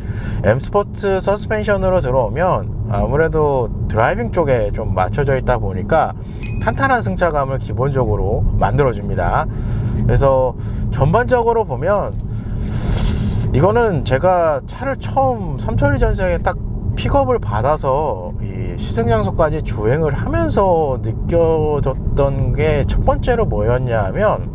M 스포츠 서스펜션으로 들어오면 아무래도 드라이빙 쪽에 좀 맞춰져 있다 보니까 탄탄한 승차감을 기본적으로 만들어줍니다. 그래서 전반적으로 보면 이거는 제가 차를 처음 삼천리 전시장에 딱 픽업을 받아서 이 시승 장소까지 주행을 하면서 느껴졌던 게 첫 번째로 뭐였냐 하면,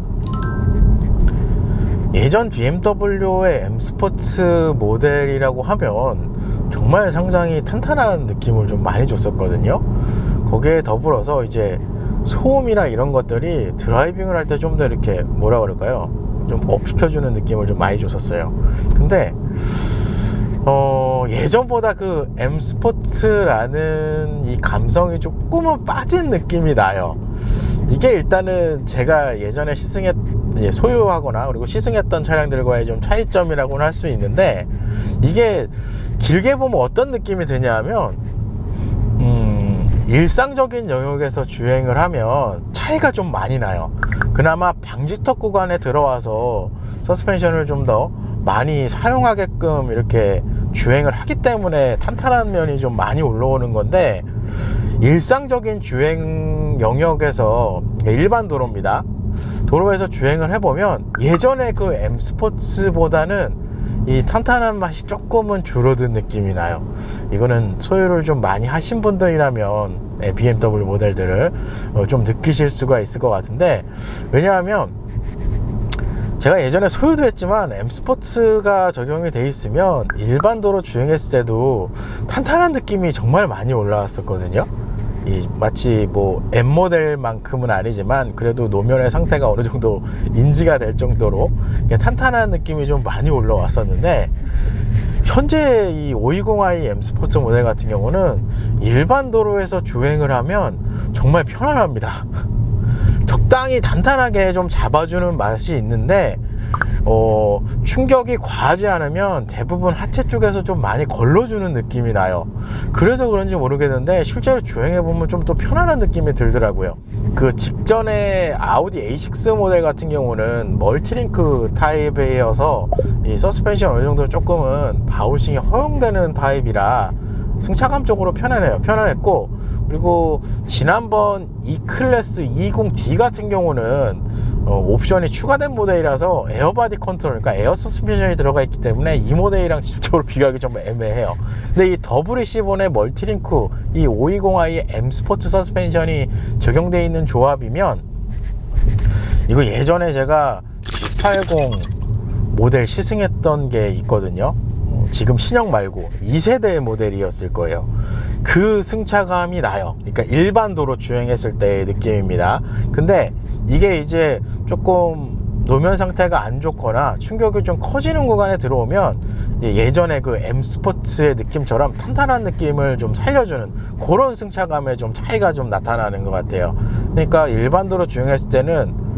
예전 BMW의 M 스포츠 모델이라고 하면 정말 상당히 탄탄한 느낌을 좀 많이 줬었거든요. 거기에 더불어서 이제 소음이나 이런 것들이 드라이빙을 할 때 좀 더 이렇게 뭐라 그럴까요, 좀 업시켜주는 느낌을 좀 많이 줬었어요. 근데 예전보다 그 M 스포츠라는 이 감성이 조금은 빠진 느낌이 나요. 이게 일단은 제가 예전에 소유하거나 그리고 시승했던 차량들과의 좀 차이점이라고는 할 수 있는데, 이게 길게 보면 어떤 느낌이 드냐 하면, 일상적인 영역에서 주행을 하면 차이가 좀 많이 나요. 그나마 방지턱 구간에 들어와서 서스펜션을 좀 더 많이 사용하게끔 이렇게 주행을 하기 때문에 탄탄한 면이 좀 많이 올라오는 건데, 일상적인 주행 영역에서, 일반 도로입니다, 도로에서 주행을 해보면 예전에 그 M 스포츠보다는 이 탄탄한 맛이 조금은 줄어든 느낌이 나요. 이거는 소유를 좀 많이 하신 분들이라면 BMW 모델들을 좀 느끼실 수가 있을 것 같은데, 왜냐하면 제가 예전에 소유도 했지만 M 스포츠가 적용이 돼 있으면 일반 도로 주행했을 때도 탄탄한 느낌이 정말 많이 올라왔었거든요. 마치 뭐 M 모델만큼은 아니지만 그래도 노면의 상태가 어느 정도 인지가 될 정도로 탄탄한 느낌이 좀 많이 올라왔었는데, 현재 이 520i M 스포츠 모델 같은 경우는 일반 도로에서 주행을 하면 정말 편안합니다. 적당히 단단하게 좀 잡아주는 맛이 있는데, 충격이 과하지 않으면 대부분 하체 쪽에서 좀 많이 걸러주는 느낌이 나요. 그래서 그런지 모르겠는데 실제로 주행해보면 좀 더 편안한 느낌이 들더라고요. 그 직전에 아우디 A6 모델 같은 경우는 멀티링크 타입이어서 이 서스펜션 어느 정도 조금은 바운싱이 허용되는 타입이라 승차감적으로 편안했고, 그리고 지난번 E클래스 20D 같은 경우는 옵션이 추가된 모델이라서 에어바디 컨트롤, 그러니까 에어 서스펜션이 들어가 있기 때문에 이 모델이랑 직접적으로 비교하기 좀 애매해요. 근데 이 WC 본의 멀티링크 이 520i M 스포츠 서스펜션이 적용되어 있는 조합이면, 이거 예전에 제가 G80 모델 시승했던 게 있거든요. 지금 신형 말고 2세대 모델이었을 거예요. 그 승차감이 나요. 그러니까 일반 도로 주행했을 때의 느낌입니다. 근데 이게 이제 조금 노면 상태가 안 좋거나 충격이 좀 커지는 구간에 들어오면 예전에 그 M 스포츠의 느낌처럼 탄탄한 느낌을 좀 살려주는 그런 승차감의 좀 차이가 좀 나타나는 것 같아요. 그러니까 일반 도로 주행했을 때는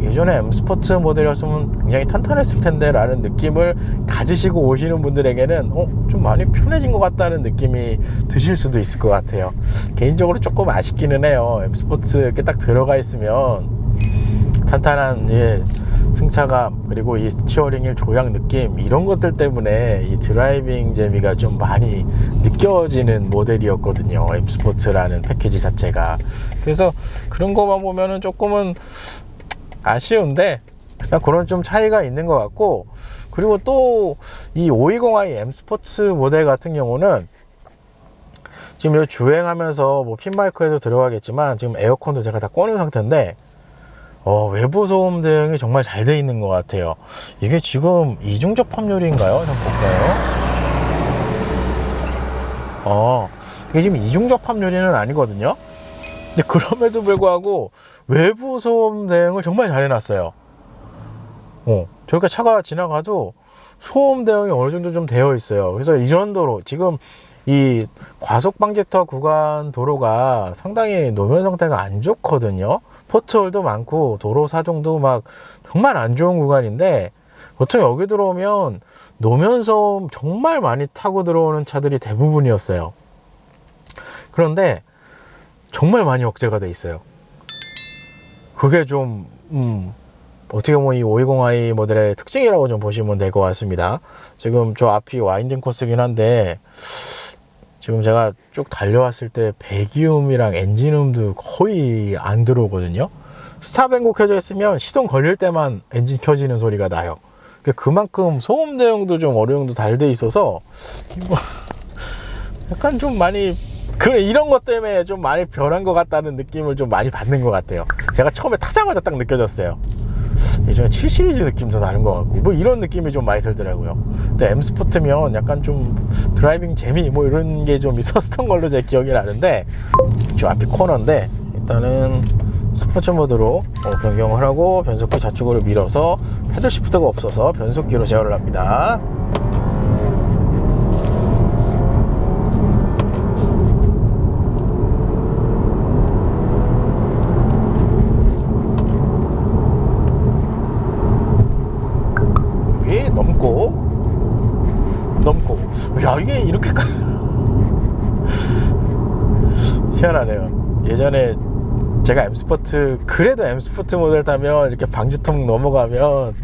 예전에 M 스포츠 모델이었으면 굉장히 탄탄했을 텐데 라는 느낌을 가지시고 오시는 분들에게는 좀 많이 편해진 것 같다는 느낌이 드실 수도 있을 것 같아요. 개인적으로 조금 아쉽기는 해요. M 스포츠 이렇게 딱 들어가 있으면 탄탄한 승차감, 그리고 이 스티어링 휠 조향 느낌, 이런 것들 때문에 이 드라이빙 재미가 좀 많이 느껴지는 모델이었거든요, M 스포츠라는 패키지 자체가. 그래서 그런 거만 보면은 조금은 아쉬운데, 그런 좀 차이가 있는 것 같고, 그리고 또 이 520i M 스포츠 모델 같은 경우는 지금 이 주행하면서 뭐 핀마이크에도 들어가겠지만 지금 에어컨도 제가 다 꺼놓은 상태인데 외부 소음 대응이 정말 잘 돼 있는 것 같아요. 이게 지금 이중 접합률인가요? 한번 볼까요? 이게 지금 이중 접합률은 아니거든요. 근데 그럼에도 불구하고 외부 소음 대응을 정말 잘 해놨어요. 저렇게 차가 지나가도 소음 대응이 어느 정도 좀 되어 있어요. 그래서 이런 도로, 지금 이 과속 방지턱 구간 도로가 상당히 노면 상태가 안 좋거든요. 포트홀도 많고 도로 사정도 막 정말 안 좋은 구간인데, 보통 여기 들어오면 노면 소음 정말 많이 타고 들어오는 차들이 대부분이었어요. 그런데 정말 많이 억제가 돼 있어요. 그게 좀 어떻게 보면 이 520i 모델의 특징이라고 좀 보시면 될 것 같습니다. 지금 저 앞이 와인딩 코스긴 한데 지금 제가 쭉 달려왔을 때 배기음이랑 엔진음도 거의 안 들어오거든요. 스탑&고 켜져 있으면 시동 걸릴 때만 엔진 켜지는 소리가 나요. 그만큼 소음 대응도 좀 어느 정도 잘 돼 있어서 약간 좀 많이 이런 것 때문에 좀 많이 변한 것 같다는 느낌을 좀 많이 받는 것 같아요. 제가 처음에 타자마자 딱 느껴졌어요. 예전에 7 시리즈 느낌도 나는 것 같고 뭐 이런 느낌이 좀 많이 들더라고요. 근데 M 스포츠면 약간 좀 드라이빙 재미 뭐 이런 게 좀 있었던 걸로 제 기억이 나는데, 저 앞이 코너인데 일단은 스포츠 모드로 변경을 하고 변속기 좌측으로 밀어서 패들 시프트가 없어서 변속기로 제어를 합니다. 넘고 야, 이게 이렇게까지 희한하네요. 예전에 제가 M 스포츠, 그래도 M 스포츠 모델 타면 이렇게 방지턱 넘어가면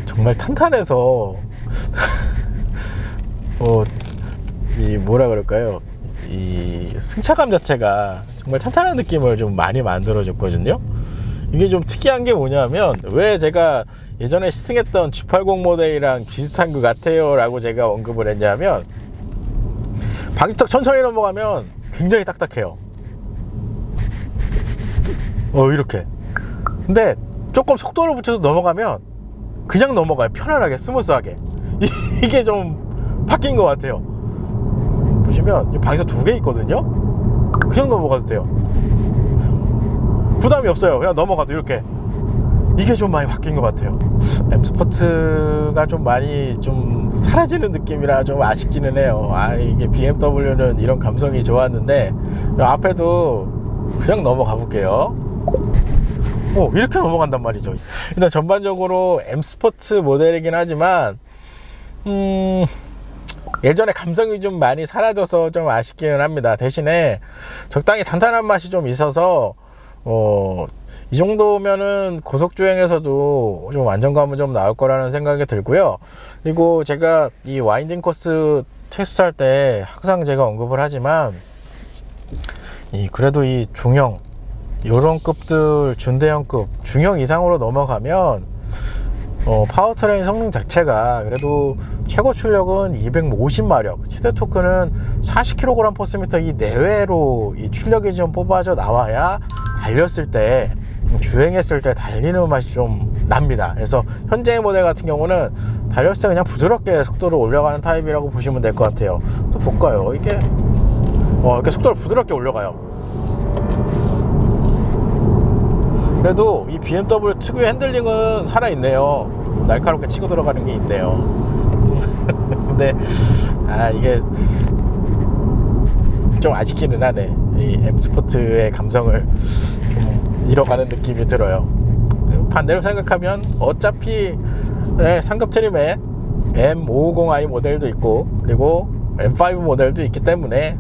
정말 탄탄해서 이 뭐라 그럴까요, 이 승차감 자체가 정말 탄탄한 느낌을 좀 많이 만들어 줬거든요. 이게 좀 특이한 게 뭐냐면, 왜 제가 예전에 시승했던 G80 모델이랑 비슷한 것 같아요 라고 제가 언급을 했냐면, 방지턱 천천히 넘어가면 굉장히 딱딱해요. 이렇게. 근데 조금 속도를 붙여서 넘어가면 그냥 넘어가요. 편안하게, 스무스하게. 이게 좀 바뀐 것 같아요. 보시면 방지턱 2개 있거든요. 그냥 넘어가도 돼요. 부담이 없어요. 그냥 넘어가도 이렇게. 이게 좀 많이 바뀐 것 같아요. M 스포츠가 좀 많이 좀 사라지는 느낌이라 좀 아쉽기는 해요. 이게 BMW는 이런 감성이 좋았는데, 앞에도 그냥 넘어가 볼게요. 이렇게 넘어간단 말이죠. 일단 전반적으로 M 스포츠 모델이긴 하지만 예전에 감성이 좀 많이 사라져서 좀 아쉽기는 합니다. 대신에 적당히 단단한 맛이 좀 있어서 이 정도면은 고속주행에서도 좀 안정감은 좀 나올 거라는 생각이 들고요. 그리고 제가 이 와인딩 코스 테스트할 때 항상 제가 언급을 하지만, 그래도 이 중형 요런 급들 중대형급 중형 이상으로 넘어가면 파워트레인 성능 자체가 그래도 최고 출력은 250마력, 최대 토크는 40kg/m 이 내외로 이 출력이 좀 뽑아져 나와야 달렸을 때, 주행했을 때 달리는 맛이 좀 납니다. 그래서 현재 모델 같은 경우는 달렸을 때 그냥 부드럽게 속도를 올려가는 타입이라고 보시면 될 것 같아요. 또 볼까요? 이게 이렇게 속도를 부드럽게 올려가요. 그래도 이 BMW 특유의 핸들링은 살아있네요. 날카롭게 치고 들어가는 게 있네요. 근데 이게 좀 아쉽기는 하네. 이 M 스포츠의 감성을 좀 잃어가는 느낌이 들어요. 반대로 생각하면 어차피 상급 트림에 M550i 모델도 있고 그리고 M5 모델도 있기 때문에,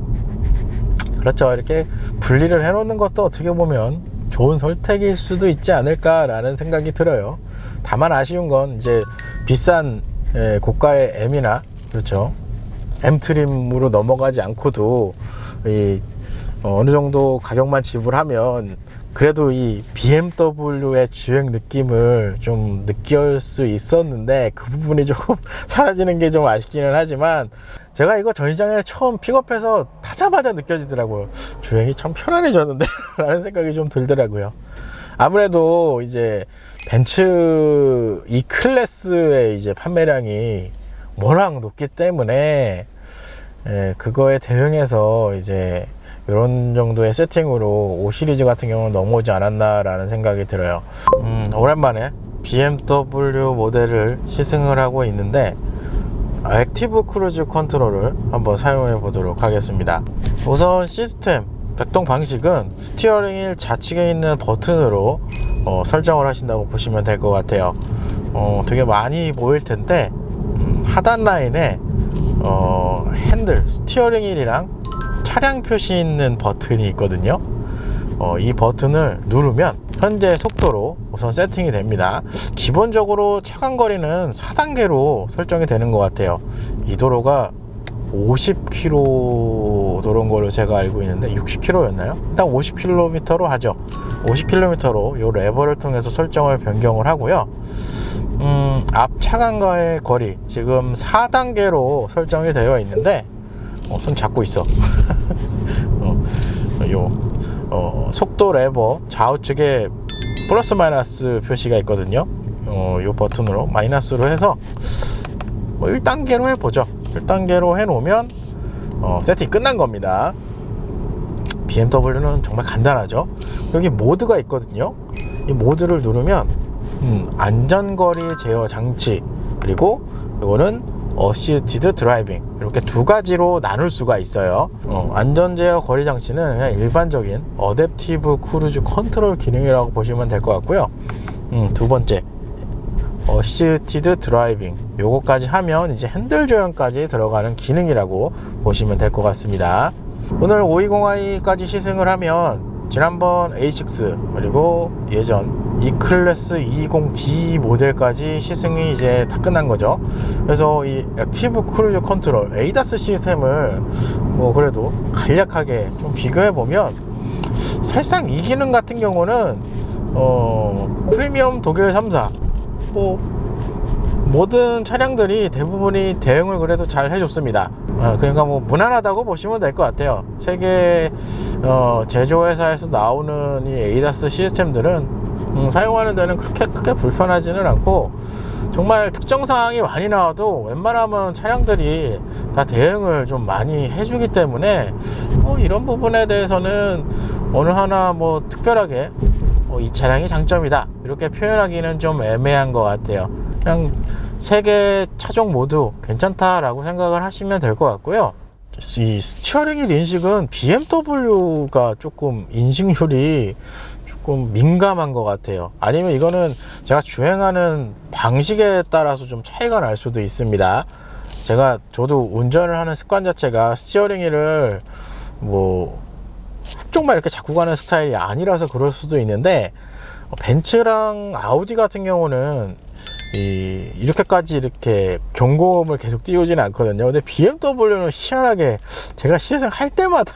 그렇죠, 이렇게 분리를 해 놓는 것도 어떻게 보면 좋은 선택일 수도 있지 않을까라는 생각이 들어요. 다만 아쉬운 건 이제 비싼 고가의 M이나, 그렇죠, M 트림으로 넘어가지 않고도 어느 정도 가격만 지불하면 그래도 이 BMW의 주행 느낌을 좀 느낄 수 있었는데, 그 부분이 조금 사라지는 게 좀 아쉽기는 하지만, 제가 이거 전시장에 처음 픽업해서 타자마자 느껴지더라고요. 주행이 참 편안해졌는데 라는 생각이 좀 들더라고요. 아무래도 이제 벤츠 E 클래스의 이제 판매량이 워낙 높기 때문에 그거에 대응해서 이제 이런 정도의 세팅으로 5 시리즈 같은 경우는 넘어오지 않았나라는 생각이 들어요. 오랜만에 BMW 모델을 시승을 하고 있는데, 액티브 크루즈 컨트롤을 한번 사용해 보도록 하겠습니다. 우선 시스템 작동 방식은 스티어링 휠 좌측에 있는 버튼으로 설정을 하신다고 보시면 될 것 같아요. 되게 많이 보일 텐데, 하단 라인에 핸들, 스티어링 휠이랑 차량 표시 있는 버튼이 있거든요. 이 버튼을 누르면 현재 속도로 우선 세팅이 됩니다. 기본적으로 차간거리는 4단계로 설정이 되는 것 같아요. 이 도로가 50km 도로인 걸로 제가 알고 있는데 60km였나요? 일단 50km로 하죠. 50km로 이 레버를 통해서 설정을 변경을 하고요. 앞 차간과의 거리 지금 4단계로 설정이 되어 있는데, 손 잡고 있어. 속도 레버 좌우측에 플러스 마이너스 표시가 있거든요. 요 버튼으로 마이너스로 해서 1단계로 해보죠. 1단계로 해놓으면 세팅이 끝난 겁니다. BMW는 정말 간단하죠. 여기 모드가 있거든요. 이 모드를 누르면 안전거리 제어 장치, 그리고 이거는 어시스티드 드라이빙, 이렇게 두 가지로 나눌 수가 있어요. 안전제어 거리 장치는 그냥 일반적인 어댑티브 크루즈 컨트롤 기능이라고 보시면 될 것 같고요. 두 번째 어시스티드 드라이빙, 요거까지 하면 이제 핸들 조향까지 들어가는 기능이라고 보시면 될 것 같습니다. 오늘 520i까지 시승을 하면 지난번 A6 그리고 예전 E클래스 220D 모델까지 시승이 이제 다 끝난 거죠. 그래서 이 액티브 크루즈 컨트롤 ADAS 시스템을 그래도 간략하게 좀 비교해 보면, 사실상 이 기능 같은 경우는 프리미엄 독일 3사 모든 차량들이 대부분이 대응을 그래도 잘 해줬습니다. 그러니까 무난하다고 보시면 될 것 같아요. 세계 제조회사에서 나오는 이 ADAS 시스템들은 사용하는 데는 그렇게 크게 불편하지는 않고, 정말 특정 사항이 많이 나와도 웬만하면 차량들이 다 대응을 좀 많이 해주기 때문에 이런 부분에 대해서는 어느 하나 특별하게 이 차량이 장점이다 이렇게 표현하기는 좀 애매한 것 같아요. 그냥 세 개 차종 모두 괜찮다라고 생각을 하시면 될 것 같고요. 이 스티어링 휠 인식은 BMW가 조금 인식률이 조금 민감한 것 같아요. 아니면 이거는 제가 주행하는 방식에 따라서 좀 차이가 날 수도 있습니다. 저도 운전을 하는 습관 자체가 스티어링 휠을 훅쪽만 이렇게 잡고 가는 스타일이 아니라서 그럴 수도 있는데, 벤츠랑 아우디 같은 경우는 이렇게까지 경고음을 계속 띄우지는 않거든요. 근데 BMW는 희한하게 제가 시승할 때마다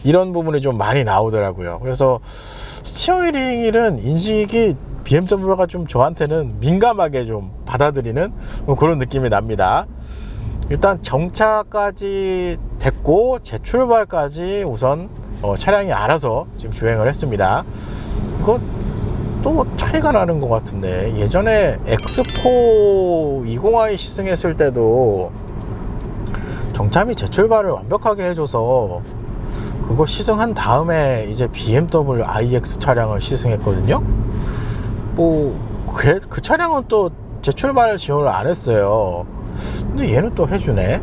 이런 부분이 좀 많이 나오더라고요. 그래서 스티어링 휠은 인식이 BMW가 좀 저한테는 민감하게 좀 받아들이는 뭐 그런 느낌이 납니다. 일단 정차까지 됐고 재출발까지 우선 차량이 알아서 지금 주행을 했습니다. 이거 또 차이가 나는 것 같은데, 예전에 X4 20i 시승했을 때도 정차 및 재출발을 완벽하게 해줘서 그거 시승한 다음에 이제 BMW iX 차량을 시승했거든요. 뭐 그 차량은 또 재출발 지원을 안 했어요. 근데 얘는 또 해주네.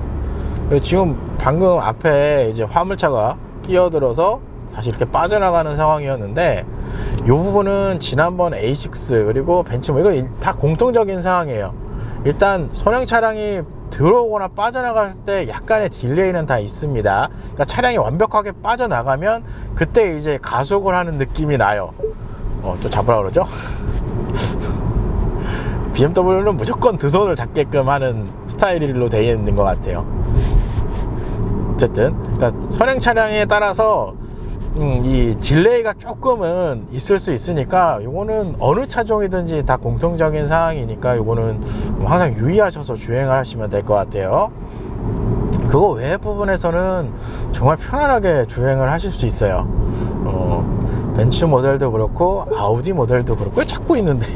지금 방금 앞에 이제 화물차가 끼어들어서 다시 이렇게 빠져나가는 상황이었는데, 이 부분은 지난번 A6 그리고 벤츠 이거 다 공통적인 상황이에요. 일단 선행 차량이 들어오거나 빠져나갈 때 약간의 딜레이는 다 있습니다. 그러니까 차량이 완벽하게 빠져나가면 그때 이제 가속을 하는 느낌이 나요. 또 잡으라 그러죠? BMW는 무조건 두 손을 잡게끔 하는 스타일로 되어 있는 것 같아요. 어쨌든 그러니까 선행 차량에 따라서 이 딜레이가 조금은 있을 수 있으니까 이거는 어느 차종이든지 다 공통적인 상황이니까 이거는 항상 유의하셔서 주행을 하시면 될 것 같아요. 그거 외의 부분에서는 정말 편안하게 주행을 하실 수 있어요. 벤츠 모델도 그렇고 아우디 모델도 그렇고 자꾸 있는데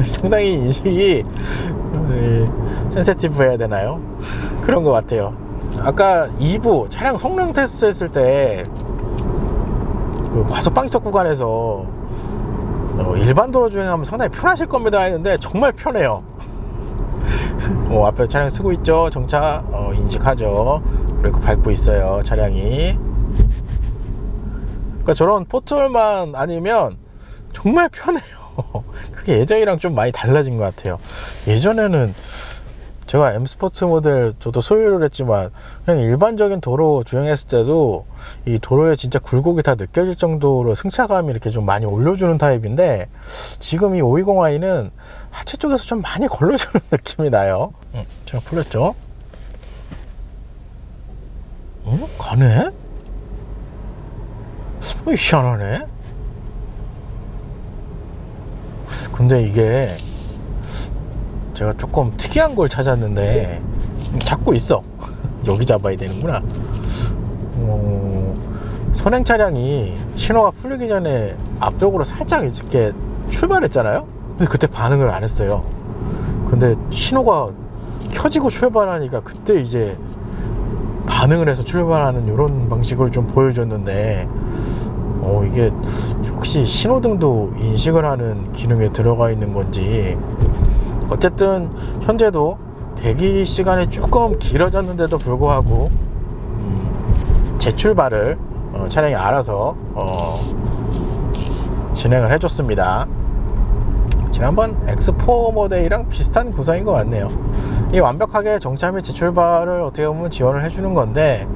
상당히 인식이 센시티브 해야 되나요? 그런 것 같아요. 아까 2부 차량 성능 테스트 했을 때 그 과속 방지턱 구간에서 일반 도로 주행하면 상당히 편하실 겁니다 했는데 정말 편해요. 앞에 차량 쓰고 있죠. 정차 인식하죠. 그리고 밟고 있어요 차량이. 그러니까 저런 포털만 아니면 정말 편해요. 그게 예전이랑 좀 많이 달라진 것 같아요. 예전에는 제가 M 스포츠 모델 저도 소유를 했지만 그냥 일반적인 도로 주행했을 때도 이 도로에 진짜 굴곡이 다 느껴질 정도로 승차감이 이렇게 좀 많이 올려주는 타입인데, 지금 이 520i는 하체 쪽에서 좀 많이 걸러주는 느낌이 나요. 제가 풀렸죠? 가네? 희한하네. 근데 이게 제가 조금 특이한 걸 찾았는데 잡고 있어. 여기 잡아야 되는구나. 선행 차량이 신호가 풀리기 전에 앞쪽으로 살짝 이렇게 출발했잖아요. 근데 그때 반응을 안 했어요. 근데 신호가 켜지고 출발하니까 그때 이제 반응을 해서 출발하는 이런 방식을 좀 보여줬는데, 이게 혹시 신호등도 인식을 하는 기능에 들어가 있는 건지. 어쨌든 현재도 대기 시간이 조금 길어졌는데도 불구하고 재출발을 차량이 알아서 진행을 해줬습니다. 지난번 X4 모델이랑 비슷한 구성인 것 같네요. 이 완벽하게 정차 및 재출발을 어떻게 보면 지원을 해주는 건데,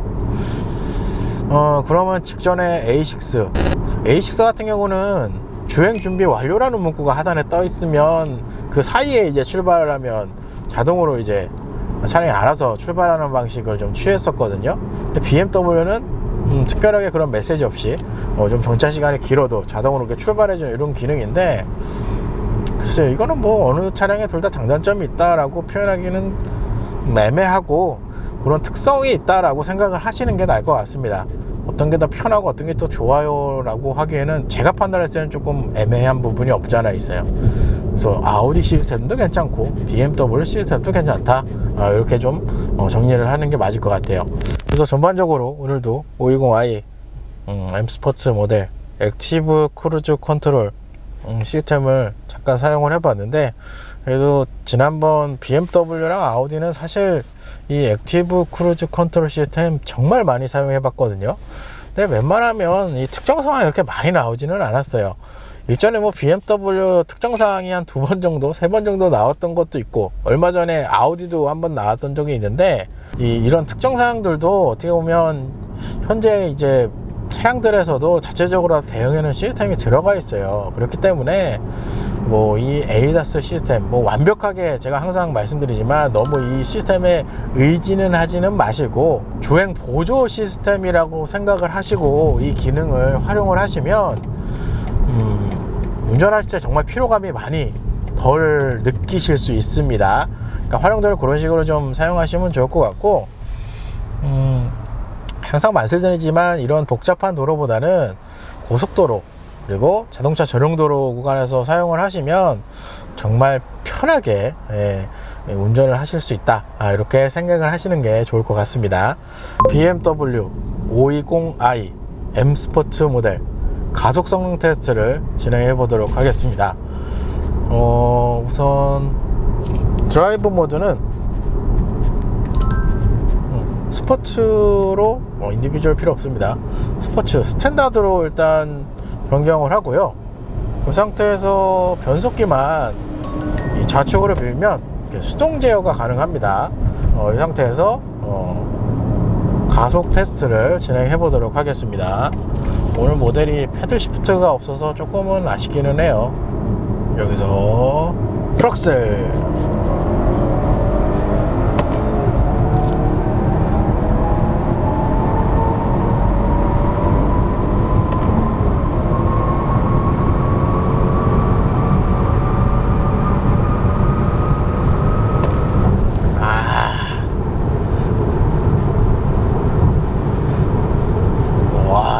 그러면 직전에 A6 같은 경우는 주행 준비 완료라는 문구가 하단에 떠 있으면 그 사이에 이제 출발을 하면 자동으로 이제 차량이 알아서 출발하는 방식을 좀 취했었거든요. 근데 BMW는 특별하게 그런 메시지 없이 좀 정차 시간이 길어도 자동으로 이렇게 출발해주는 이런 기능인데, 글쎄요, 이거는 뭐 어느 차량에 둘 다 장단점이 있다라고 표현하기는 애매하고, 그런 특성이 있다라고 생각을 하시는 게 나을 것 같습니다. 어떤 게 더 편하고 어떤 게 더 좋아요 라고 하기에는 제가 판단했을 때는 조금 애매한 부분이 없잖아 있어요. 그래서 아우디 시스템도 괜찮고 BMW 시스템도 괜찮다, 이렇게 좀 정리를 하는 게 맞을 것 같아요. 그래서 전반적으로 오늘도 520i M 스포츠 모델 액티브 크루즈 컨트롤 시스템을 잠깐 사용을 해봤는데, 그래도 지난번 BMW랑 아우디는 사실 이 액티브 크루즈 컨트롤 시스템 정말 많이 사용해 봤거든요. 근데 웬만하면 이 특정사항이 이렇게 많이 나오지는 않았어요. 일전에 뭐 BMW 특정사항이 한 2번 정도 3번 정도 나왔던 것도 있고, 얼마 전에 아우디도 한번 나왔던 적이 있는데, 이런 특정사항들도 어떻게 보면 현재 이제 차량들에서도 자체적으로 대응하는 시스템이 들어가 있어요. 그렇기 때문에 뭐 이 에이다스 시스템 뭐 완벽하게 제가 항상 말씀드리지만 너무 이 시스템에 의지는 하지는 마시고 주행 보조 시스템이라고 생각을 하시고 이 기능을 활용을 하시면 운전하실 때 정말 피로감이 많이 덜 느끼실 수 있습니다. 그러니까 활용도를 그런 식으로 좀 사용하시면 좋을 것 같고, 항상 말씀드리지만 이런 복잡한 도로보다는 고속도로 그리고 자동차 전용도로 구간에서 사용을 하시면 정말 편하게 운전을 하실 수 있다, 이렇게 생각을 하시는 게 좋을 것 같습니다. BMW 520i M 스포츠 모델 가속 성능 테스트를 진행해 보도록 하겠습니다. 우선 드라이브 모드는 스포츠로 인디비주얼 필요 없습니다. 스포츠 스탠다드로 일단 변경을 하고요. 그 상태에서 변속기만 이 좌측으로 밀면 수동 제어가 가능합니다. 이 상태에서 가속 테스트를 진행해 보도록 하겠습니다. 오늘 모델이 패들 시프트가 없어서 조금은 아쉽기는 해요. 여기서 프럭셀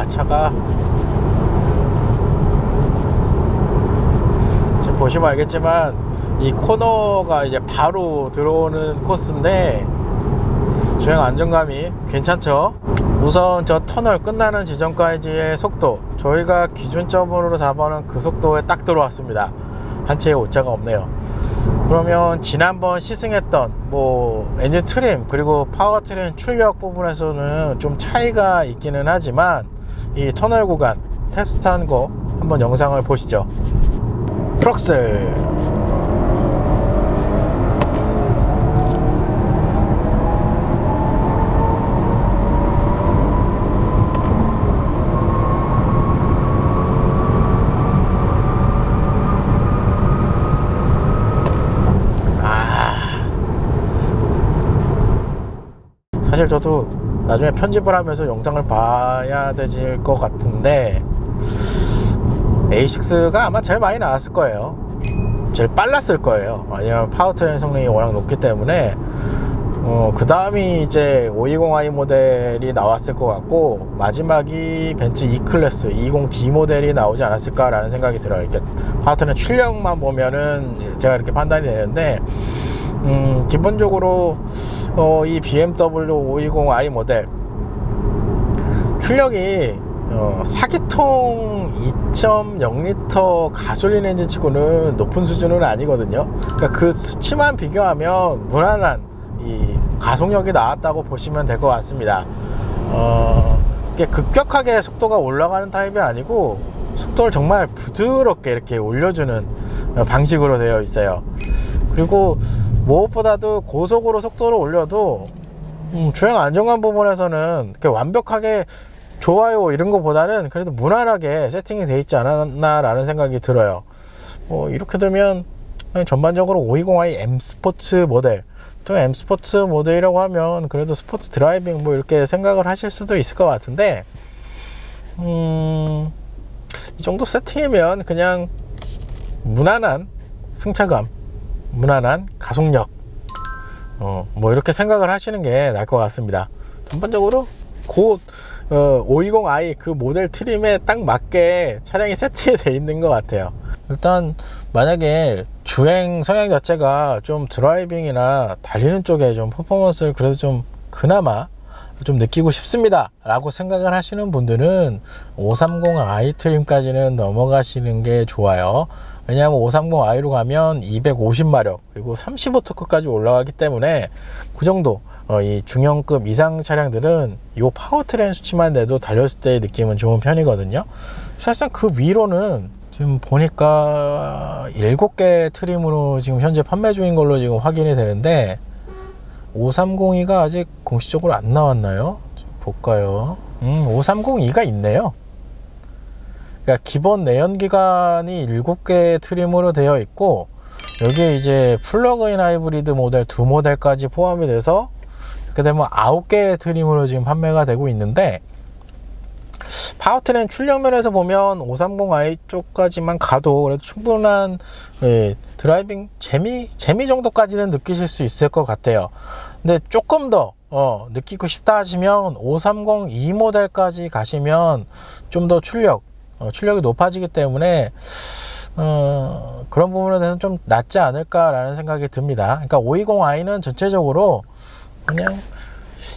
차가 지금 보시면 알겠지만 이 코너가 이제 바로 들어오는 코스인데 주행 안정감이 괜찮죠. 우선 저 터널 끝나는 지점까지의 속도, 저희가 기준점으로 잡아놓은 그 속도에 딱 들어왔습니다. 한 채의 오차가 없네요. 그러면 지난번 시승했던 뭐 엔진 트림 그리고 파워트림 출력 부분에서는 좀 차이가 있기는 하지만 이 터널 구간 테스트한 거 한번 영상을 보시죠. 프럭셀 사실 저도 나중에 편집을 하면서 영상을 봐야 될 것 같은데 A6가 아마 제일 많이 나왔을 거예요. 제일 빨랐을 거예요. 왜냐면 파워트레인 성능이 워낙 높기 때문에 그 다음이 이제 520i 모델이 나왔을 것 같고 마지막이 벤츠 E클래스 20D 모델이 나오지 않았을까 라는 생각이 들어요. 이렇게 파워트레인 출력만 보면은 제가 이렇게 판단이 되는데 기본적으로 이 BMW 520i 모델 출력이 4기통 2.0L 가솔린 엔진 치고는 높은 수준은 아니거든요. 그러니까 그 수치만 비교하면 무난한 이 가속력이 나왔다고 보시면 될 것 같습니다. 이게 급격하게 속도가 올라가는 타입이 아니고 속도를 정말 부드럽게 이렇게 올려주는 방식으로 되어 있어요. 그리고 무엇보다도 고속으로 속도를 올려도 주행 안정감 부분에서는 완벽하게 좋아요 이런 것보다는 그래도 무난하게 세팅이 되어 있지 않았나 라는 생각이 들어요. 이렇게 되면 전반적으로 520i M 스포츠 모델, 또 M 스포츠 모델이라고 하면 그래도 스포츠 드라이빙 뭐 이렇게 생각을 하실 수도 있을 것 같은데 이 정도 세팅이면 그냥 무난한 승차감, 무난한 가속력 뭐 이렇게 생각을 하시는 게 나을 것 같습니다. 전반적으로 곧 520i 그 모델 트림에 딱 맞게 차량이 세팅이 되어 있는 것 같아요. 일단 만약에 주행 성향 자체가 좀 드라이빙이나 달리는 쪽에 좀 퍼포먼스를 그래도 좀 그나마 좀 느끼고 싶습니다 라고 생각을 하시는 분들은 530i 트림까지는 넘어가시는 게 좋아요. 왜냐하면 530i로 가면 250마력 그리고 35토크까지 올라가기 때문에 그 정도 이 중형급 이상 차량들은 이 파워트레인 수치만 내도 달렸을 때의 느낌은 좋은 편이거든요. 사실상 그 위로는 지금 보니까 7개 트림으로 지금 현재 판매 중인 걸로 지금 확인이 되는데 530이가 아직 공식적으로 안 나왔나요? 좀 볼까요? 530이가 있네요. 그러니까 기본 내연기관이 7개의 트림으로 되어 있고, 여기에 이제 플러그인 하이브리드 모델 2모델까지 포함이 돼서 이렇게 되면 9개의 트림으로 지금 판매가 되고 있는데, 파워트레인 출력 면에서 보면 530i 쪽까지만 가도 그래도 충분한 드라이빙 재미 정도까지는 느끼실 수 있을 것 같아요. 근데 조금 더 느끼고 싶다 하시면 530e 모델까지 가시면 좀 더 출력이 높아지기 때문에 그런 부분에 대해서는 좀 낫지 않을까라는 생각이 듭니다. 그러니까 520i는 전체적으로 그냥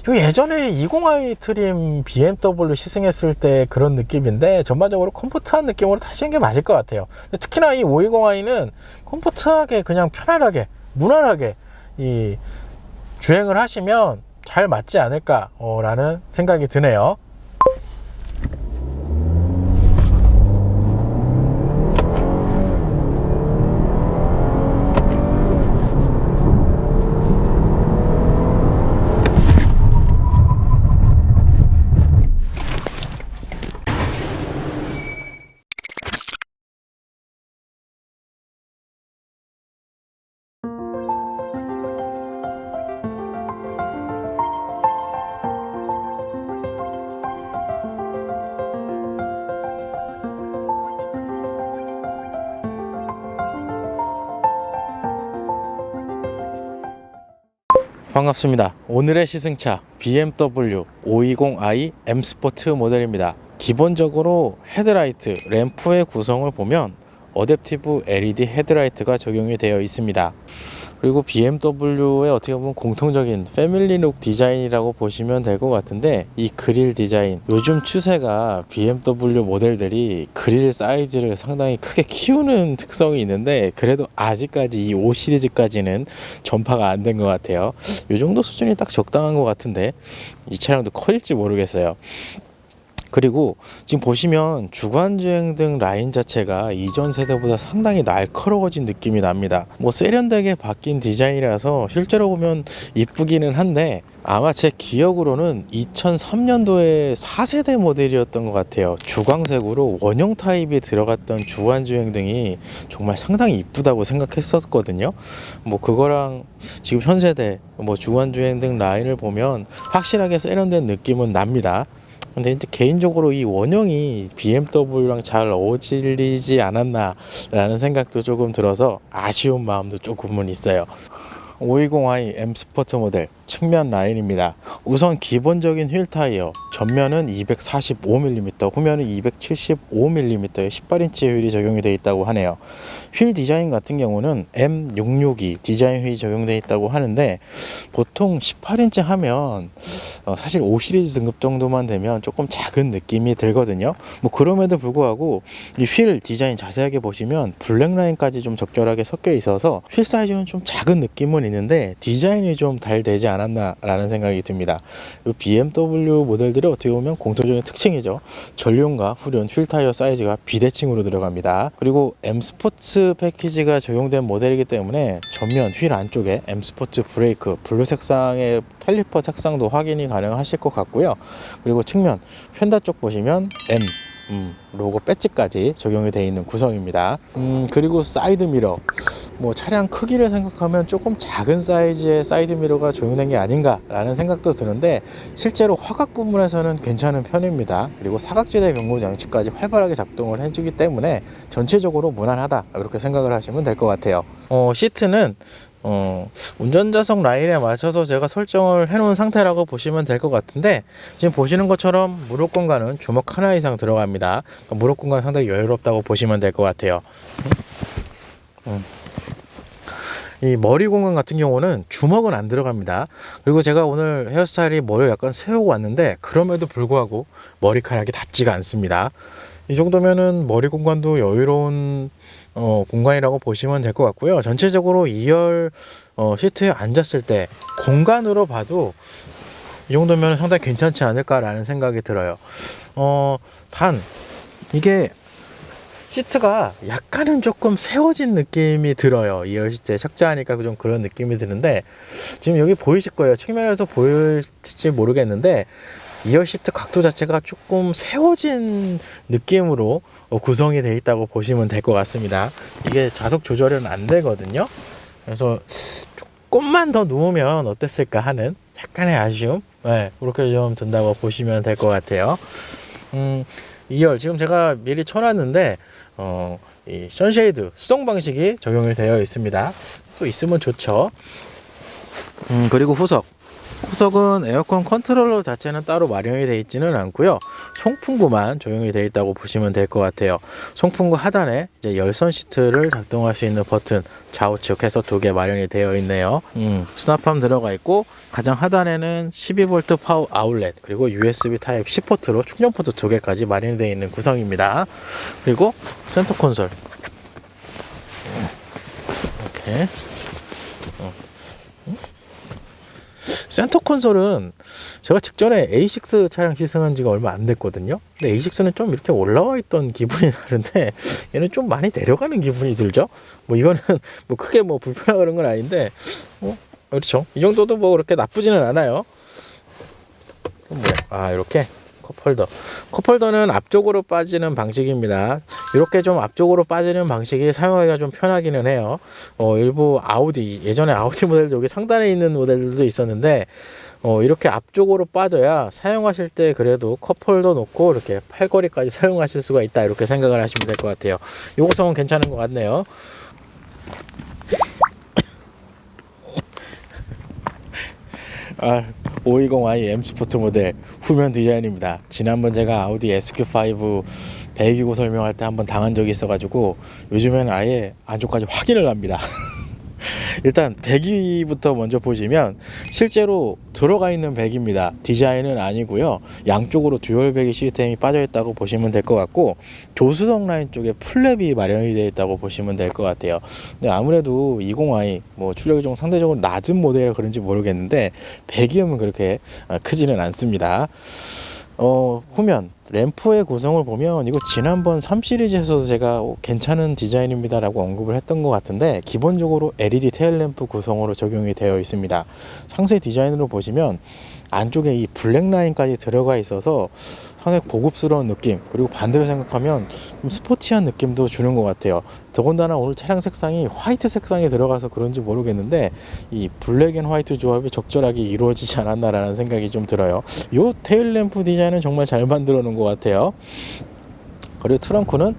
예전에 20i 트림 BMW 시승했을 때 그런 느낌인데, 전반적으로 컴포트한 느낌으로 다시 한 게 맞을 것 같아요. 특히나 이 520i는 컴포트하게 그냥 편안하게 무난하게 이 주행을 하시면 잘 맞지 않을까 라는 생각이 드네요. 반갑습니다. 오늘의 시승차 BMW 520i M 스포츠 모델입니다. 기본적으로 헤드라이트, 램프의 구성을 보면 어댑티브 LED 헤드라이트가 적용이 되어 있습니다. 그리고 BMW의 어떻게 보면 공통적인 패밀리룩 디자인이라고 보시면 될 것 같은데, 이 그릴 디자인, 요즘 추세가 BMW 모델들이 그릴 사이즈를 상당히 크게 키우는 특성이 있는데, 그래도 아직까지 이 5 시리즈까지는 전파가 안 된 것 같아요. 이 정도 수준이 딱 적당한 것 같은데 이 차량도 커질지 모르겠어요. 그리고 지금 보시면 주간주행 등 라인 자체가 이전 세대보다 상당히 날카로워진 느낌이 납니다. 뭐 세련되게 바뀐 디자인이라서 실제로 보면 이쁘기는 한데, 아마 제 기억으로는 2003년도에 4세대 모델이었던 것 같아요. 주광색으로 원형 타입이 들어갔던 주간주행 등이 정말 상당히 이쁘다고 생각했었거든요. 뭐 그거랑 지금 현세대 뭐 주간주행 등 라인을 보면 확실하게 세련된 느낌은 납니다. 근데 이제 개인적으로 이 원형이 BMW랑 잘 어울리지 않았나 라는 생각도 조금 들어서 아쉬운 마음도 조금은 있어요. 520i M 스포츠 모델 측면 라인입니다. 우선 기본적인 휠 타이어, 전면은 245mm, 후면은 275mm의 18인치 휠이 적용이 되어 있다고 하네요. 휠 디자인 같은 경우는 M662 디자인 휠이 적용되어 있다고 하는데, 보통 18인치 하면 사실 5 시리즈 등급 정도만 되면 조금 작은 느낌이 들거든요. 뭐 그럼에도 불구하고 이 휠 디자인 자세하게 보시면 블랙 라인까지 좀 적절하게 섞여 있어서 휠 사이즈는 좀 작은 느낌은 있는데 디자인이 좀 잘 되지 않았나 라는 생각이 듭니다. 이 BMW 모델들이 어떻게 보면 공통적인 특징이죠. 전륜과 후륜 휠 타이어 사이즈가 비대칭으로 들어갑니다. 그리고 M 스포츠 패키지가 적용된 모델이기 때문에 전면 휠 안쪽에 M 스포츠 브레이크 블루 색상의 캘리퍼 색상도 확인이 가능하실 것 같고요. 그리고 측면 휀다 쪽 보시면 M 로고 배지까지 적용이 되어 있는 구성입니다. 그리고 사이드 미러, 뭐 차량 크기를 생각하면 조금 작은 사이즈의 사이드 미러가 적용된 게 아닌가 라는 생각도 드는데, 실제로 화각 부분에서는 괜찮은 편입니다. 그리고 사각지대 경고 장치까지 활발하게 작동을 해주기 때문에 전체적으로 무난하다, 그렇게 생각을 하시면 될 것 같아요. 시트는 운전자석 라인에 맞춰서 제가 설정을 해놓은 상태라고 보시면 될 것 같은데, 지금 보시는 것처럼 무릎 공간은 주먹 하나 이상 들어갑니다. 그러니까 무릎 공간은 상당히 여유롭다고 보시면 될 것 같아요. 이 머리 공간 같은 경우는 주먹은 안 들어갑니다. 그리고 제가 오늘 헤어스타일이 머리를 약간 세우고 왔는데, 그럼에도 불구하고 머리카락이 닿지가 않습니다. 이 정도면은 머리 공간도 여유로운 공간이라고 보시면 될 것 같고요. 전체적으로 2열 시트에 앉았을 때 공간으로 봐도 이 정도면 상당히 괜찮지 않을까라는 생각이 들어요. 단 이게 시트가 약간은 조금 세워진 느낌이 들어요. 2열 시트에 착자하니까 좀 그런 느낌이 드는데, 지금 여기 보이실 거예요. 측면에서 보일지 모르겠는데 2열 시트 각도 자체가 조금 세워진 느낌으로 구성이 되어 있다고 보시면 될 것 같습니다. 이게 좌석 조절은 안 되거든요. 그래서 조금만 더 누우면 어땠을까 하는 약간의 아쉬움, 네, 그렇게 좀 든다고 보시면 될 것 같아요. 2열 지금 제가 미리 쳐놨는데 이 선쉐이드 수동 방식이 적용이 되어 있습니다. 또 있으면 좋죠. 그리고 후석은 에어컨 컨트롤러 자체는 따로 마련이 되어 있지는 않고요. 송풍구만 적용이 되어 있다고 보시면 될 것 같아요. 송풍구 하단에 이제 열선 시트를 작동할 수 있는 버튼 좌우측 해서 2개 마련이 되어 있네요. 수납함 들어가 있고 가장 하단에는 12V 파워 아울렛 그리고 USB 타입 C 포트로 충전 포트 2개까지 마련이 되어 있는 구성입니다. 그리고 센터 콘솔 이렇게 센터 콘솔은 제가 직전에 A6 차량 시승한 지가 얼마 안 됐거든요. 근데 A6는 좀 이렇게 올라와 있던 기분이 나는데 얘는 좀 많이 내려가는 기분이 들죠. 뭐 이거는 뭐 크게 뭐 불편하고 그런 건 아닌데 그렇죠. 이 정도도 뭐 그렇게 나쁘지는 않아요. 이렇게 컵홀더는 앞쪽으로 빠지는 방식입니다. 이렇게 좀 앞쪽으로 빠지는 방식이 사용하기가 좀 편하기는 해요. 일부 예전에 아우디 모델도 여기 상단에 있는 모델들도 있었는데 이렇게 앞쪽으로 빠져야 사용하실 때 그래도 컵홀더 놓고 이렇게 팔걸이까지 사용하실 수가 있다, 이렇게 생각을 하시면 될 것 같아요. 이 구성은 괜찮은 것 같네요. 520i M 스포츠 모델 후면 디자인입니다. 지난번 제가 아우디 SQ5 배기구 설명할 때 한번 당한 적이 있어가지고 요즘에는 아예 안쪽까지 확인을 합니다. 일단 배기부터 먼저 보시면 실제로 들어가 있는 배기입니다. 디자인은 아니고요. 양쪽으로 듀얼 배기 시스템이 빠져 있다고 보시면 될 것 같고, 조수석 라인 쪽에 플랩이 마련이 되어 있다고 보시면 될 것 같아요. 근데 아무래도 20i 뭐 출력이 좀 상대적으로 낮은 모델이라 그런지 모르겠는데 배기음은 그렇게 크지는 않습니다. 후면 램프의 구성을 보면 이거 지난번 3 시리즈에서도 제가 괜찮은 디자인입니다 라고 언급을 했던 것 같은데, 기본적으로 LED 테일 램프 구성으로 적용이 되어 있습니다. 상세 디자인으로 보시면 안쪽에 이 블랙 라인까지 들어가 있어서 상당히 고급스러운 느낌, 그리고 반대로 생각하면 좀 스포티한 느낌도 주는 것 같아요. 더군다나 오늘 차량 색상이 화이트 색상이 들어가서 그런지 모르겠는데 이 블랙 앤 화이트 조합이 적절하게 이루어지지 않았나라는 생각이 좀 들어요. 이 테일 램프 디자인은 정말 잘 만들어 놓은 것 같아요. 그리고 트렁크는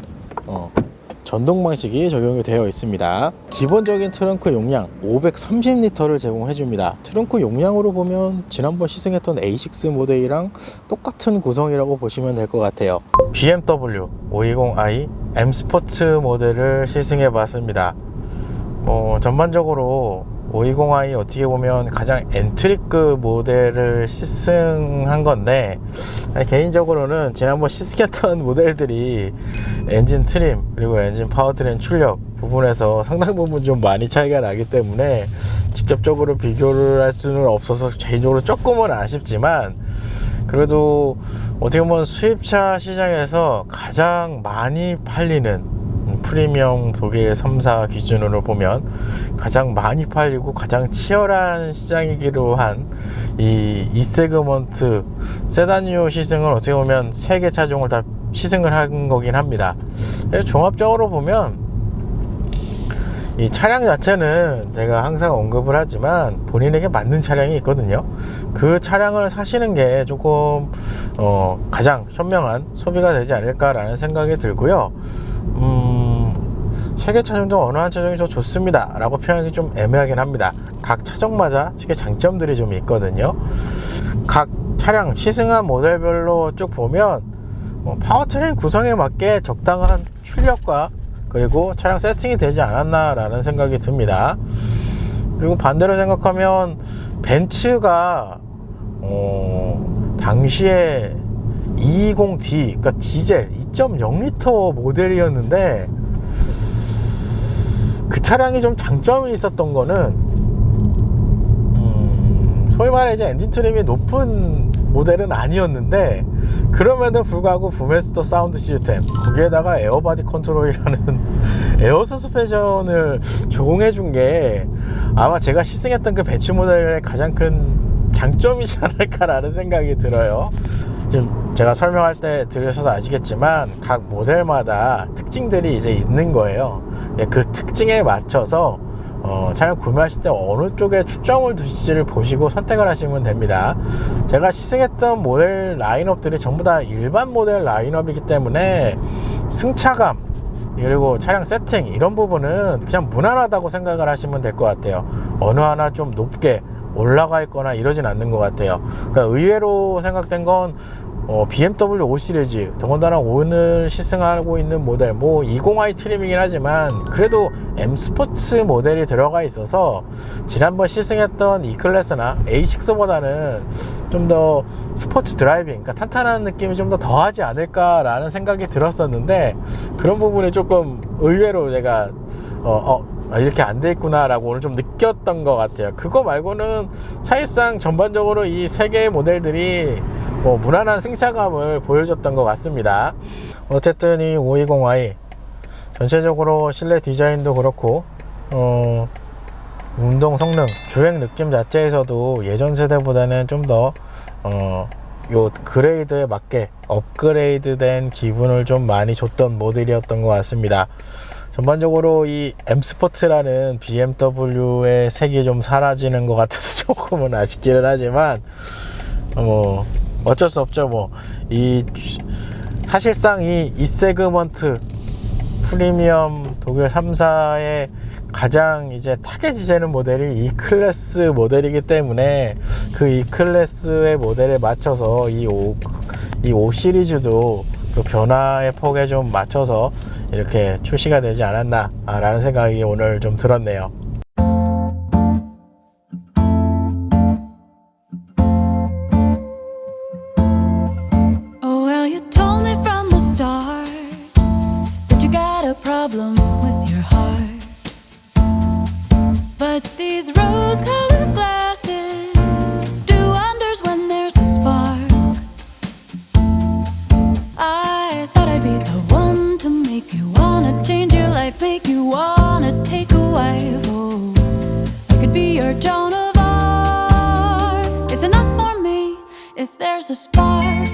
전동 방식이 적용이 되어 있습니다. 기본적인 트렁크 용량 530리터를 제공해 줍니다. 트렁크 용량으로 보면 지난번 시승했던 A6 모델이랑 똑같은 구성이라고 보시면 될 것 같아요. BMW 520i M 스포츠 모델을 시승해 봤습니다. 전반적으로 520i 어떻게 보면 가장 엔트리급 모델을 시승한 건데, 개인적으로는 지난번 시승했던 모델들이 엔진 트림 그리고 엔진 파워트레인 출력 부분에서 상당 부분 좀 많이 차이가 나기 때문에 직접적으로 비교를 할 수는 없어서 개인적으로 조금은 아쉽지만, 그래도 어떻게 보면 수입차 시장에서 가장 많이 팔리는 프리미엄 독일 3사 기준으로 보면 가장 많이 팔리고 가장 치열한 시장이기로 한 이 세그먼트 세단유 시승을 어떻게 보면 3개 차종을 다 시승을 한 거긴 합니다. 종합적으로 보면 이 차량 자체는 제가 항상 언급을 하지만 본인에게 맞는 차량이 있거든요. 그 차량을 사시는 게 조금 가장 현명한 소비가 되지 않을까라는 생각이 들고요. 3개 차종 중 어느 한 차종이 더 좋습니다 라고 표현하기 좀 애매하긴 합니다. 각 차종마다 되게 장점들이 좀 있거든요. 각 차량 시승한 모델별로 쭉 보면 파워트레인 구성에 맞게 적당한 출력과 그리고 차량 세팅이 되지 않았나 라는 생각이 듭니다. 그리고 반대로 생각하면 벤츠가 당시에 220D 그러니까 디젤 2.0L 모델이었는데, 그 차량이 좀 장점이 있었던 거는 소위 말해 이제 엔진 트림이 높은 모델은 아니었는데, 그럼에도 불구하고 부메스터 사운드 시스템, 거기에다가 에어바디 컨트롤이라는 에어 서스펜션을 제공해 준 게 아마 제가 시승했던 그 벤츠 모델의 가장 큰 장점이지 않을까라는 생각이 들어요. 지금 제가 설명할 때 들으셔서 아시겠지만 각 모델마다 특징들이 이제 있는 거예요. 그 특징에 맞춰서 차량 구매하실 때 어느 쪽에 초점을 두실지를 보시고 선택을 하시면 됩니다. 제가 시승했던 모델 라인업들이 전부 다 일반 모델 라인업이기 때문에 승차감 그리고 차량 세팅 이런 부분은 그냥 무난하다고 생각을 하시면 될 것 같아요. 어느 하나 좀 높게 올라가 있거나 이러진 않는 것 같아요. 그러니까 의외로 생각된 건 BMW 5 시리즈, 더군다나 오늘 시승하고 있는 모델 20i 트림이긴 하지만 그래도 M 스포츠 모델이 들어가 있어서 지난번 시승했던 E클래스나 A6보다는 좀 더 스포츠 드라이빙, 그러니까 탄탄한 느낌이 좀 더 더하지 않을까라는 생각이 들었었는데 그런 부분이 조금 의외로 제가 이렇게 안 돼 있구나 라고 오늘 좀 느꼈던 것 같아요. 그거 말고는 사실상 전반적으로 이 세 개의 모델들이 무난한 승차감을 보여줬던 것 같습니다. 어쨌든 이 520i 전체적으로 실내 디자인도 그렇고 운동 성능, 주행 느낌 자체에서도 예전 세대보다는 좀 더 요 그레이드에 맞게 업그레이드된 기분을 좀 많이 줬던 모델이었던 것 같습니다. 전반적으로 이 M 스포츠라는 BMW의 색이 좀 사라지는 것 같아서 조금은 아쉽기는 하지만 어쩔 수 없죠. 사실상 이 세그먼트 프리미엄 독일 3사의 가장 이제 타겟이 되는 모델이 E 클래스 모델이기 때문에 그 E 클래스의 모델에 맞춰서 이 5 시리즈도 그 변화의 폭에 좀 맞춰서 이렇게 출시가 되지 않았나 라는 생각이 오늘 좀 들었네요. Oh well, you told me from the start that you got a problem with your heart. But these rose-colored glasses do wonders when there's a spark. I thought I'd be the one to make you wanna change your life, make you wanna take a wife. Oh, I could be your Joan of Arc. It's enough for me if there's a spark.